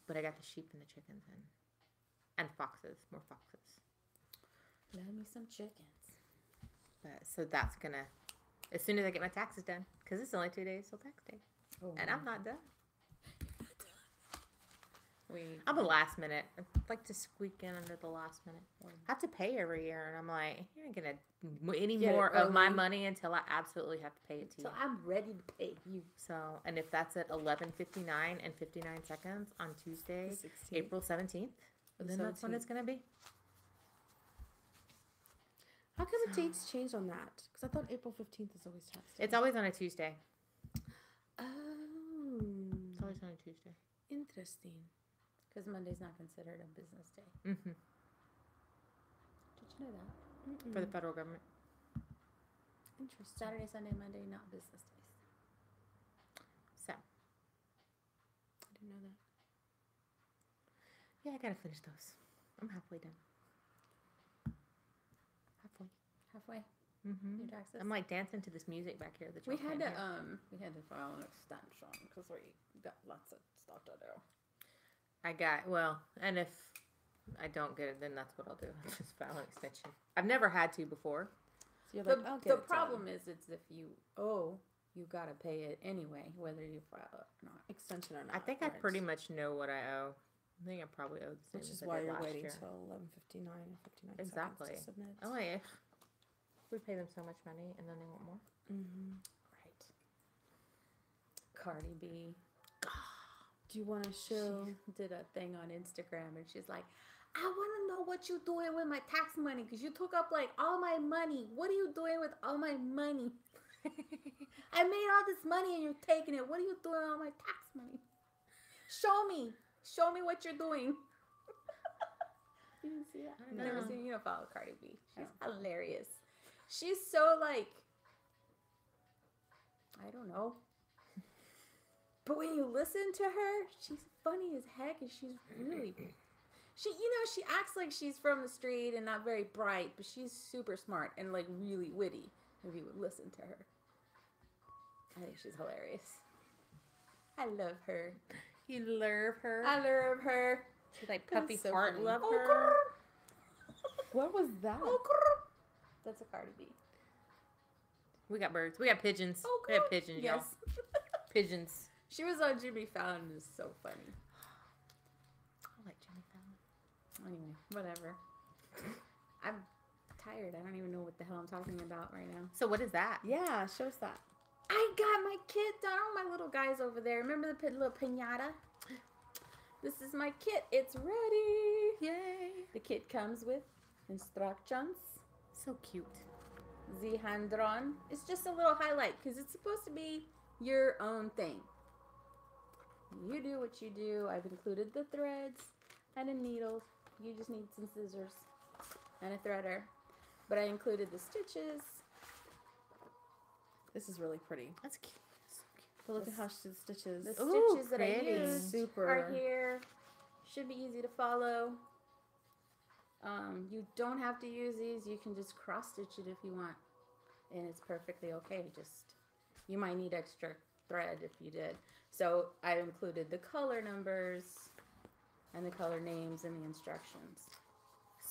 But I got the sheep and the chickens and foxes, more foxes.
Love me some chickens.
But so that's gonna, as soon as I get my taxes done, because it's only 2 days till tax day, and I'm not done. I'm a last minute. I like to squeak in under the last minute. I have to pay every year, and I'm like, you're not gonna any
Get
more
it
of my
early.
money until I absolutely have to pay it to
So
you.
I'm ready to pay you.
So, and if that's at 11:59 and 59 seconds on Tuesday,
16th.
April 17th, then that's when it's gonna be.
How come the dates changed on that? Because I thought April 15th is always tax day.
It's always on a Tuesday.
Oh.
It's always on a Tuesday.
Interesting.
Because Monday's not considered a business day.
Mm-hmm.
Did you know that?
For the federal government.
Interesting.
Saturday, Sunday, Monday, not business days.
So,
I didn't know that.
yeah, I gotta finish those. I'm halfway done.
Halfway.
Mm-hmm.
Your taxes.
I'm like dancing to this music back here that
We
y'all
had
can't
to
hear.
we had to file an extension because we got lots of stuff to do.
And if I don't get it, then that's what I'll do. I'll just file an extension. I've never had to before.
You're like, I'll get
The
it
problem
done.
is, it's if you owe, you gotta pay it anyway, whether you file it or not.
Extension or not.
I think I
right.
pretty much know what I owe. I think I probably owe the same
Which
as
is
I
why
did
you're
last
waiting
year.
till 11:59 and 59
Exactly.
seconds to submit.
Oh yeah. We pay them so much money and then they want more.
Mm-hmm.
Right. Cardi B.
Do you want to show?
She did a thing on Instagram and she's like, I want to know what you're doing with my tax money because you took up like all my money. What are you doing with all my money? I made all this money and you're taking it. What are you doing with all my tax money? Show me. Show me what you're doing. You didn't see that?
I
Never
don't know.
seen. You don't follow Cardi B. She's hilarious. She's so like, I don't know. But when you listen to her, she's funny as heck, and she's really, she acts like she's from the street and not very bright, but she's super smart and like really witty. If you would listen to her, I think she's hilarious. I love her.
You love her.
I love her.
She's like
That's
puppy
so
heart.
funny.
Love
Oh,
her.
grrr.
What was that?
Oh, grrr. That's a Cardi B.
We got birds. We got pigeons.
Oh,
We have
grrr.
pigeons,
Yes.
y'all. Pigeons.
She was on Jimmy Fallon. It was so funny.
I like Jimmy Fallon.
Anyway, whatever. I'm tired. I don't even know what the hell I'm talking about right now.
So what is that?
Yeah, show us that.
I got my kit done. All my little guys over there. Remember the little piñata? This is my kit. It's ready.
Yay.
The kit comes with instructions.
So cute.
The hand drawn. It's just a little highlight because it's supposed to be your own thing. You do what you do. I've included the threads and a needle. You just need some scissors and a threader. But I included the stitches.
This is really pretty.
That's cute. So cute.
But look at how she stitches.
The
Ooh,
stitches that I
pretty.
used
Super.
are here. Should be easy to follow. You don't have to use these. You can just cross stitch it if you want. And it's perfectly okay. Just, you might need extra thread if you did. So I included the color numbers and the color names and the instructions.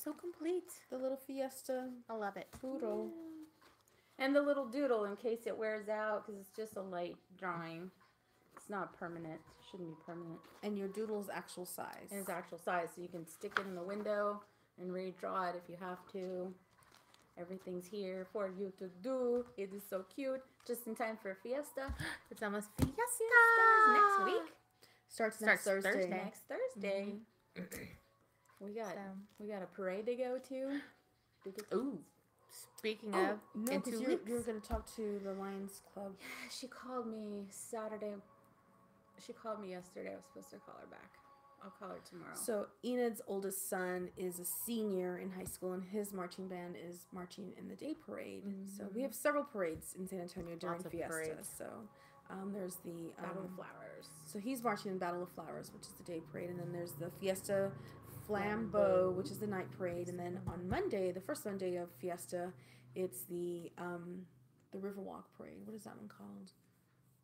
So complete.
The little fiesta
I love it.
poodle.
And the little doodle in case it wears out because it's just a light drawing. It's not permanent. It shouldn't be permanent.
And your doodle's actual size.
And its actual size, so you can stick it in the window and redraw it if you have to. Everything's here for you to do. It is so cute. Just in time for Fiesta.
It's almost Fiesta.
Next week.
Starts next
Starts
Thursday.
Thursday.
Next Thursday. We got a parade to go to.
Ooh. Speaking
Oh,
of,
no,
in
because
2
you're
weeks.
going to talk to the Lions Club.
She called me Saturday. She called me yesterday. I was supposed to call her back. I'll call her tomorrow.
So Enid's oldest son is a senior in high school, and his marching band is marching in the day parade. So we have several parades in San Antonio during
Lots of
Fiesta.
parades.
So there's the
Battle of Flowers.
So he's marching in Battle of Flowers, which is the day parade, and then there's the Fiesta Flambeau, which is the night parade, and then on Monday, the first Monday of Fiesta, it's the Riverwalk parade. What is that one called?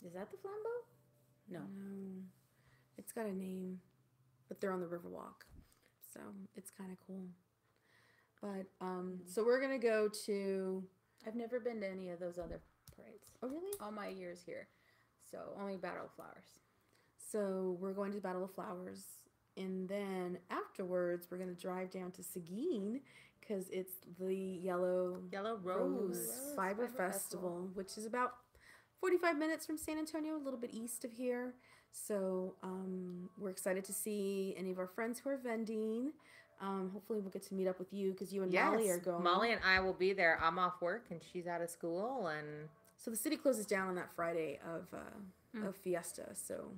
Is that the Flambeau? No.
No, it's got a name, but they're on the Riverwalk, so it's kind of cool. But so we're gonna go to.
I've never been to any of those other parades.
Oh really?
All my years here. So only Battle of Flowers.
So we're going to Battle of Flowers, and then afterwards we're gonna drive down to Seguin because it's the Yellow
Yellow
Rose
Rose.
Fiber
Fiber
Festival, which is about 45 minutes from San Antonio, a little bit east of here. So we're excited to see any of our friends who are vending. Hopefully we'll get to meet up with you because you and Molly are going.
Molly and I will be there. I'm off work and she's out of school, and
So the city closes down on that Friday of Fiesta. So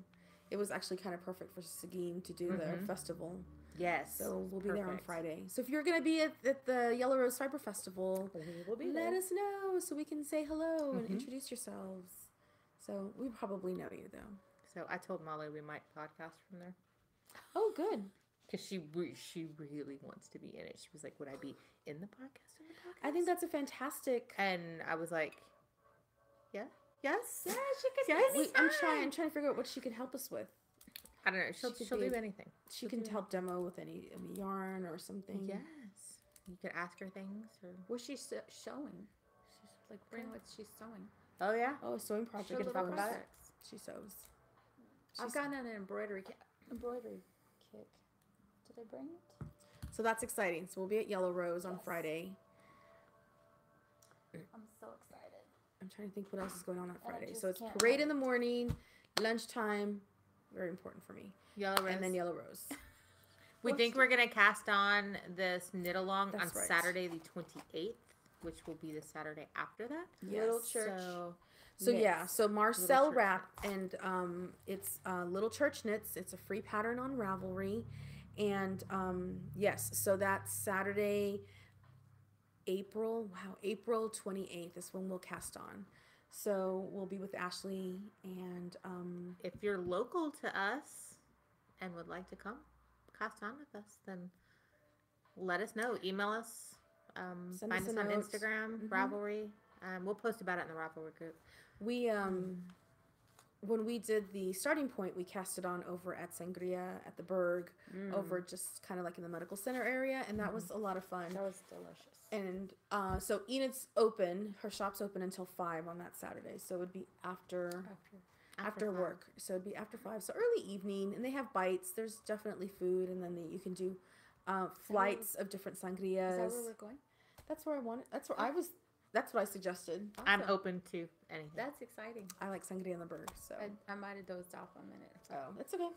it was actually kind of perfect for Seguin to do the festival.
yes.
So we'll be there on
perfect.
Friday. So if you're going to be at the Yellow Rose Fiber Festival,
We'll be
let
there.
us know so we can say hello and introduce yourselves. So we probably know you though.
So I told Molly we might podcast from there
Oh, good.
because she really wants to be in it. She was like, "Would I be in the podcast?"
I think that's a fantastic.
And I was like, "Yeah, yes,
Yeah, she could
Yes.
I'm trying to figure out what she could help us with.
I don't know.
She could
She'll
be
do
a-
anything.
She can help demo with any yarn or something.
Yes, you could ask her things, or
What's she showing? Like bring what she's sewing.
Oh yeah.
Oh, a sewing project.
Show
can
little
talk about it.
projects.
She sews.
I've gotten an embroidery kit. Did I bring it?
So that's exciting. So we'll be at Yellow Rose on
Yes.
Friday.
I'm so excited.
I'm trying to think what else is going on
I
Friday.
just
So it's
can't
parade
wait.
in the morning, lunchtime, very important for me,
Yellow Rose.
and then Yellow Rose.
We think we're gonna cast on this knit along on
That's right.
Saturday the 28th, which will be the Saturday after that.
Little
Yes.
church.
So yeah,
knits.
so Marcel
church
Wrap, and it's Little Church Knits. It's a free pattern on Ravelry, and yes, so that's Saturday, April 28th is when we'll cast on. So we'll be with Ashley, and
If you're local to us and would like to come cast on with us, then let us know. Email us.
Send
Find
us
us
a
on
note.
Instagram,
Mhm.
Ravelry. We'll post about it in the Ravelry group.
we when we did the starting point, we cast it on over at Sangria at the Berg, over just kind of like in the medical center area, and that was a lot of fun.
That was delicious.
And so Enid's open, her shop's open until 5 on that Saturday. So it would be after
After
work. So it'd be after 5. So early evening, and they have bites. There's definitely food, and then you can do flights of different sangrias.
Is that where we're going?
That's where I wanted. That's where I was. That's what I suggested.
I'm
Awesome.
open to anything.
That's exciting.
I like sangria in the Berg. So
I might have dozed off a minute.
oh, it's okay.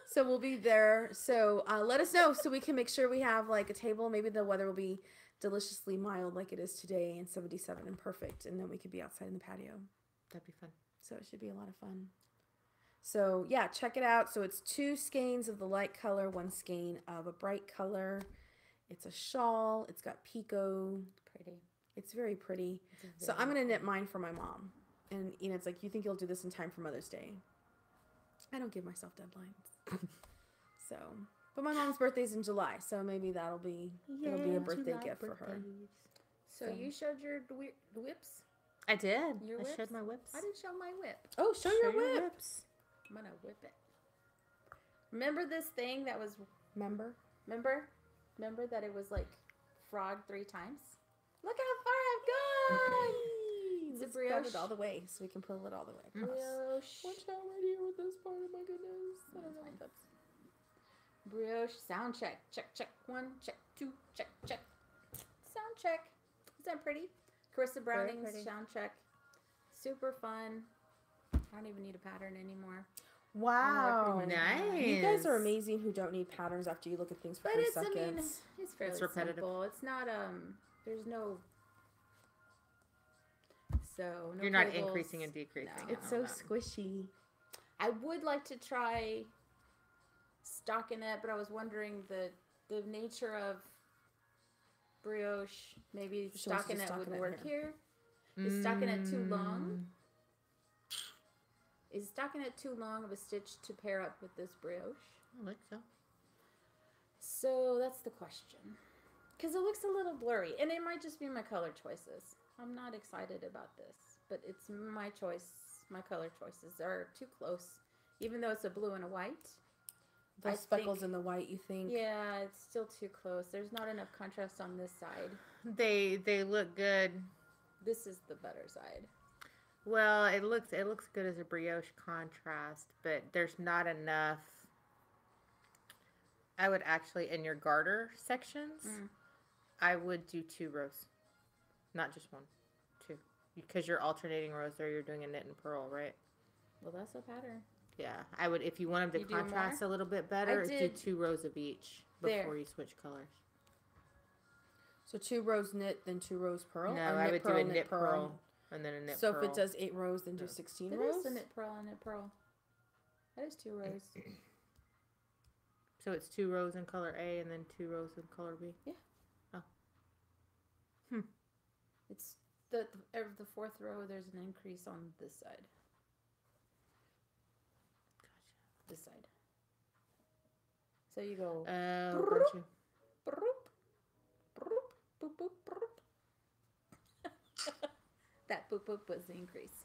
So we'll be there. So let us know so we can make sure we have like a table. Maybe the weather will be deliciously mild like it is today, and 77 and perfect, and then we could be outside in the patio.
That'd be fun.
So it should be a lot of fun. So yeah, check it out. So it's 2 skeins of the light color, 1 skein of a bright color. It's a shawl. It's got picot.
Pretty.
It's very pretty.
It's
So
very
I'm gonna knit
pretty.
mine for my mom. And Enid's like, you think you'll do this in time for Mother's Day? I don't give myself deadlines. So, but my mom's birthday's in July, so maybe it'll be a birthday gift for her.
So
So-
you showed your whips?
I did.
Your
I
whips?
showed my whips.
I didn't show my whip.
Oh, show your whip.
whips.
I'm gonna whip it. Remember this thing that was
Remember?
Remember that it was like frog 3 times? Look how far I've gone! It's a
Let's grab
brioche.
it all the way so we can pull it all the way across.
Brioche.
Watch out right here with this part. Oh my goodness. I don't know what that's.
Brioche sound check. Check. 1, check 2, check. Sound check. Is that pretty? Carissa Browning's
pretty.
sound check. Super fun. I don't even need a pattern anymore.
Wow.
pretty much.
Nice.
You guys are amazing who don't need patterns after you look at things for
But
3
it's,
seconds.
I mean, it's fairly
repetitive.
simple. It's not, there's no, so no
You're not
cables.
increasing and decreasing.
No.
It's so squishy.
I would like to try stockinette, but I was wondering the nature of brioche. Maybe
She wants to do
stockinette would
stockinette
work
here.
here. Is stockinette too long?
Mm.
Is stockinette too long of a stitch to pair up with this brioche?
I think so.
So that's the question. Because it looks a little blurry, and it might just be my color choices. I'm not excited about this, but it's my choice. My color choices are too close, even though it's a blue and a white. I
Those speckles
think-
in the white, you think?
Yeah, it's still too close. There's not enough contrast on this side.
They look good.
This is the better side.
Well, it looks good as a brioche contrast, but there's not enough. I would actually, in your garter sections, I would do 2 rows, not just 1, 2, because you're alternating rows there. You're doing a knit and purl, right?
Well, that's a pattern.
Yeah, I would if you want them
You
to
do
contrast
more?
a little bit better. Do
did
2 rows of each
there.
before you switch colors.
So 2 rows knit, then 2 rows purl?
No,
Or
I
knit
would do a knit purl and then a knit
So
purl.
if it does 8 rows, then do
Yeah.
16
It
rows?
is a knit purl and knit purl. That is 2 rows.
So it's 2 rows in color A and then 2 rows in color B.
It's the 4th row. There's an increase on this side. This side. So you go.
Oh, gotcha.
Broop, broop, boop, boop, broop. That boop boop was the increase,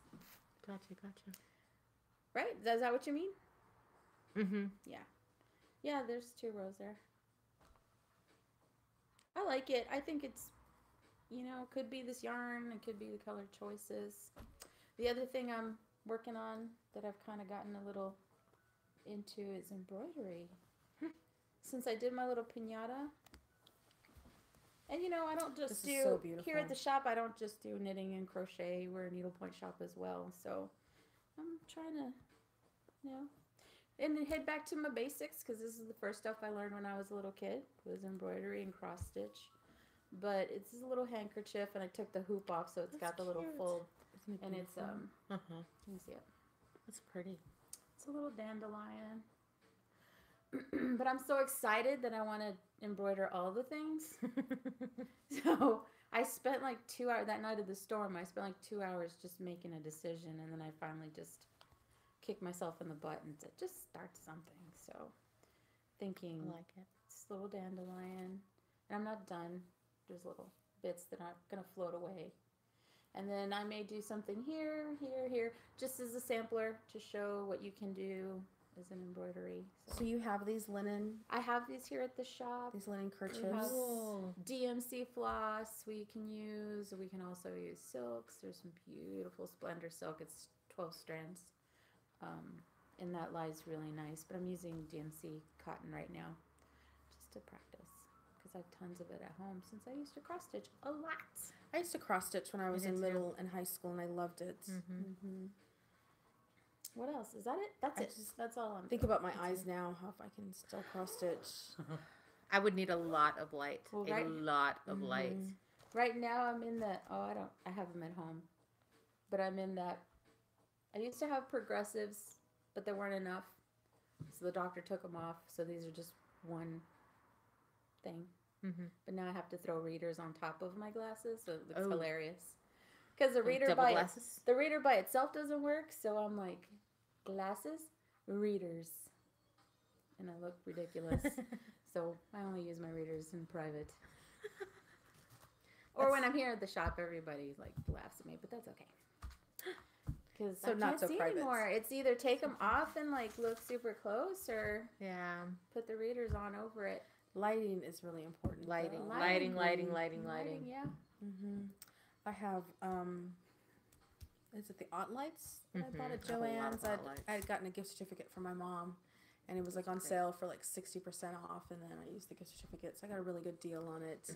Gotcha.
right? Is that what you mean?
Mm-hmm.
Yeah, there's 2 rows there. I like it. I think it's you know, it could be this yarn, it could be the color choices. The other thing I'm working on that I've kind of gotten a little into is embroidery. Since I did my little piñata, and you know, I don't just
This is so
do, here
beautiful.
at the shop, I don't just do knitting and crochet. We're a needlepoint shop as well. So I'm trying to, you know, and then head back to my basics, because this is the first stuff I learned when I was a little kid, was embroidery and cross stitch. But it's a little handkerchief, and I took the hoop off, so it's
That's
got the little
cute.
fold,
Isn't it
and it's
beautiful?
you can see it.
That's pretty.
It's a little dandelion. But I'm so excited that I want to embroider all the things. So I spent like 2 hours that night of the storm. I spent like 2 hours just making a decision, and then I finally just kicked myself in the butt and said, just start something. So thinking,
I like it.
this little dandelion, and I'm not done. There's little bits that aren't gonna float away. And then I may do something here, here, here, just as a sampler to show what you can do as an embroidery.
So you have these linen
I have these here at the shop.
kerchiefs.
Cool.
DMC floss we can use. We can also use silks. There's some beautiful Splendor silk. It's 12 strands. And that lies really nice. But I'm using DMC cotton right now just to practice, because I have tons of it at home since I used to cross stitch a lot.
I used to cross stitch when I was
I did
in
too.
middle and high school, and I loved it.
Mm-hmm. What else? Is that it? That's
I
it.
just
That's all I'm
Think
doing.
about my
That's
eyes
it.
now, how if I can still cross stitch.
I would need a lot of light.
Well,
a
right-
lot of light.
Mhm.
Right now I'm in the, I have them at home, but I'm in that, I used to have progressives, but there weren't enough, so the doctor took them off, so these are just one thing.
Mm-hmm.
But now I have to throw readers on top of my glasses, so it looks
Oh.
hilarious. Because the reader
Double glasses.
the reader by itself doesn't work, so I'm like, glasses, readers, and I look ridiculous. So I only use my readers in private. Or when I'm here at the shop, everybody like laughs at me, but that's okay. Because
So
I
not
can't
so
see
private.
anymore. It's either take them off and like look super close, or
Yeah.
put the readers on over it.
Lighting is really important.
Lighting.
though.
Lighting.
Yeah.
Mm-hmm. I have, is it the Aunt Lights that I bought at
Mhm. I have a lot of
Joann's?
Aunt Lights.
I had gotten a gift certificate from my mom, and it was like on
Great.
sale for like 60% off, and then I used the gift certificate, so I got a really good deal on it.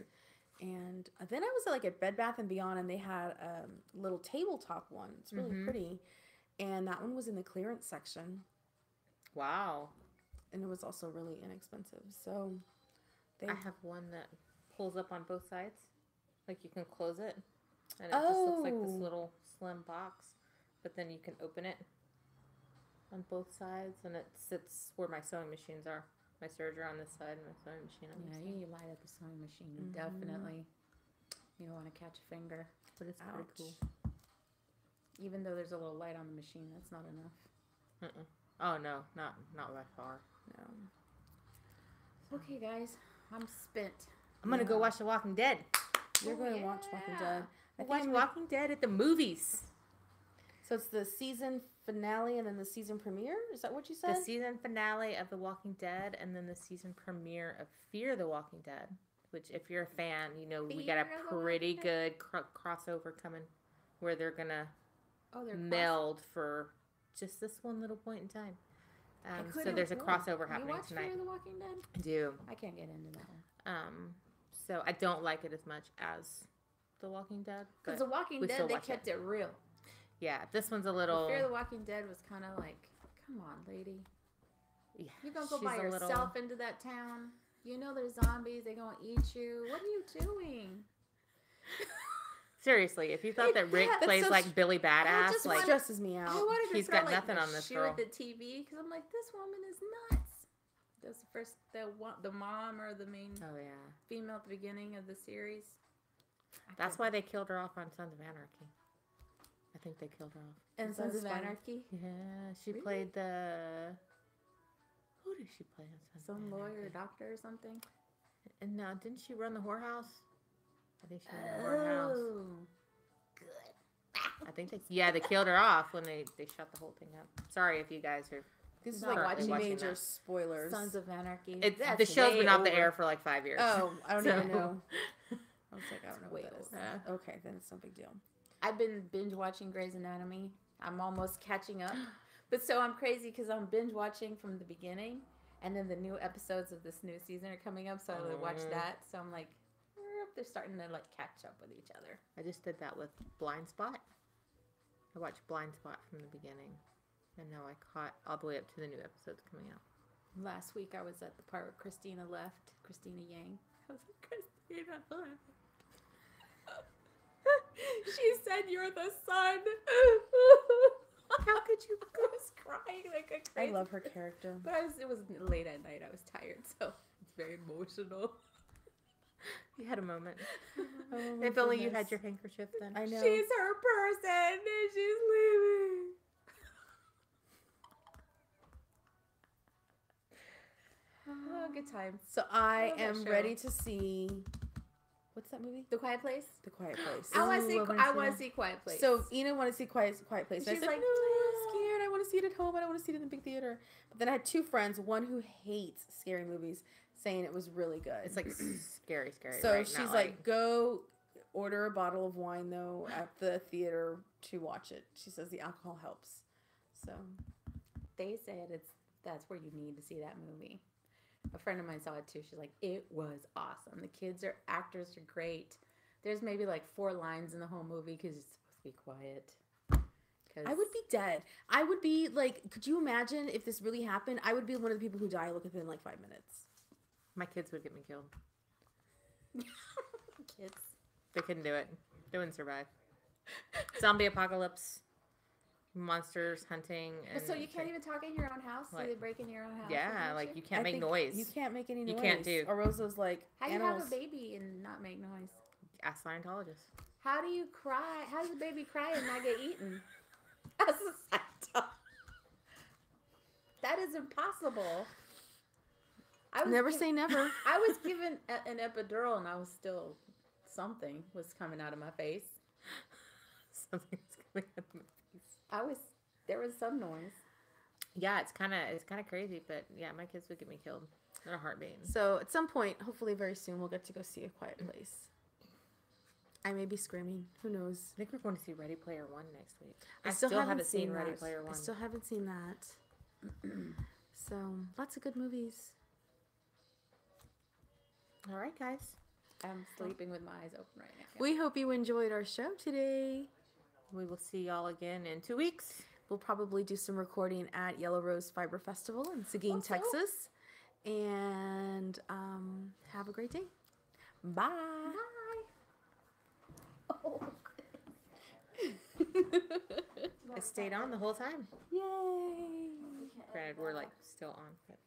And then I was like at Bed Bath & Beyond, and they had a little tabletop one. It's really
Mhm.
pretty, and that one was in the clearance section,
Wow.
and it was also really inexpensive. So they
I have one that pulls up on both sides. Like you can close it. And it just looks like this
Oh.
little slim box. But then you can open it on both sides. And it sits where my sewing machines are. My serger on this side and my sewing machine on
Yeah,
this
you
side.
need light at the sewing machine,
Mhm.
definitely. You don't want to catch a finger.
But it's pretty
Ouch.
cool.
Even though there's a little light on the machine, that's not enough.
Uh-uh. Oh, no. Not by far.
No.
Okay, guys, I'm spent.
I'm going to go
Yeah.
watch The Walking Dead.
You're
Oh,
going to watch Walking
yeah.
Dead. I
Watch
I'm
Walking Dead at the movies.
So it's the season finale and then the season premiere? Is that what you said?
The season finale of The Walking Dead, and then the season premiere of Fear the Walking Dead. Which, if you're a fan, you know we got a
Fear the
pretty
Walking
good crossover coming, where they're gonna
Oh, they're
meld for just this one little point in time. So there's a crossover
You
happening
watch
tonight.
Fear the Walking Dead?
I do.
I can't get into that one.
So I don't like it as much as The Walking Dead.
Because
But
The Walking
we
Dead,
still
they
watch
kept it real.
yeah, this one's a
But
little.
Fear the Walking Dead was kind of like, come on, lady.
Yeah,
You're going to go
she's
by
a little-
yourself into that town. You know there's zombies. They're going to eat you. What are you doing?
Seriously, if you thought that Rick
That's
plays
so
like Billy Badass,
just
It
like
stresses me out.
I wanted to
He's
throw
got
like
nothing
a
on this
shoe
girl.
at the TV because I'm like, this woman is nuts. That's the first, the mom or the main
oh yeah,
female at the beginning of the series.
that's why they killed her off on Sons of Anarchy. I think they killed her off.
And Sons of
That's fine.
Anarchy.
Yeah, she
Really?
played the. Who did she play on Sons
Some
of
lawyer,
Anarchy?
doctor, or something.
And now, didn't she run the whorehouse? I think she ran the whorehouse.
Oh, good.
I think they killed her off when they shut the whole thing up. Sorry if you guys are.
This is
Not
like
watching
major
that.
spoilers.
Sons of Anarchy.
It's
That's
the show's
way
been off the
over.
air for like 5 years.
Oh, I don't
So-
even know. was like, I don't know what that is.
Yeah.
Okay, then it's no big deal.
I've been binge watching Grey's Anatomy. I'm almost catching up. But so I'm crazy because I'm binge watching from the beginning. And then the new episodes of this new season are coming up. So I watch that. So I'm like, they're starting to like catch up with each other.
I just did that with Blind Spot. I watched Blind Spot from the beginning. And now I caught all the way up to the new episodes coming out.
Last week I was at the part where Christina left. Christina Yang. I was like, Christina left. She said, "You're the sun."
How could you?
I was crying like a crazy.
I love her character.
But it was late at night. I was tired, so it's very emotional.
You had a moment.
Oh,
If only you had your handkerchief then.
I know.
She's her person, and she's leaving. Oh, good times.
So I
love that
am
show.
ready to see. What's that movie?
The Quiet Place.
The Quiet Place.
I want to see.
Ooh,
I want to see Quiet Place.
So Enid wanted to see Quiet Place. And I
She's
said,
like,
no, I'm scared. I want to see it at home. I don't want to see it in the big theater. But then I had two friends, one who hates scary movies, saying it was really good.
It's like scary.
So
right?
she's
Not
like, go order a bottle of wine, though, at the theater to watch it. She says the alcohol helps. So
they said that's where you need to see that movie. A friend of mine saw it too. She's like, it was awesome. The actors are great. There's maybe like 4 lines in the whole movie because it's supposed to be quiet.
I would be dead. I would be like, could you imagine if this really happened? I would be one of the people who die within like 5 minutes.
My kids would get me killed.
Kids.
They couldn't do it. They wouldn't survive. Zombie apocalypse, monsters hunting. And
So you can't even talk in your own house? So they break in your own house?
Yeah, like you can't
I
make
think
noise.
You can't make any noise.
You can't do.
Orozo's like,
How do you
animals.
have a baby and not make noise?
Ask Scientologists.
How do you cry? How does the baby cry and not get eaten? As a Scientologist. That is impossible.
Never say never.
I was given an epidural and I was still, something was coming out of my face.
Something's coming out of my face.
There was some noise.
Yeah, it's kind of crazy, but yeah, my kids would get me killed in a heartbeat.
So at some point, hopefully very soon, we'll get to go see A Quiet Place. I may be screaming. Who knows?
I think we're going to see Ready Player One next week.
I still haven't seen
Ready
that.
Player One.
I still haven't seen that. So lots of good movies.
All right, guys.
I'm sleeping with my eyes open right now.
We hope you enjoyed our show today.
We will see y'all again in 2 weeks.
We'll probably do some recording at Yellow Rose Fiber Festival in Seguin,
Also.
Texas. And have a great day. Bye.
Bye. Oh,
I stayed on the whole time.
Yay.
Granted, we're like still on, but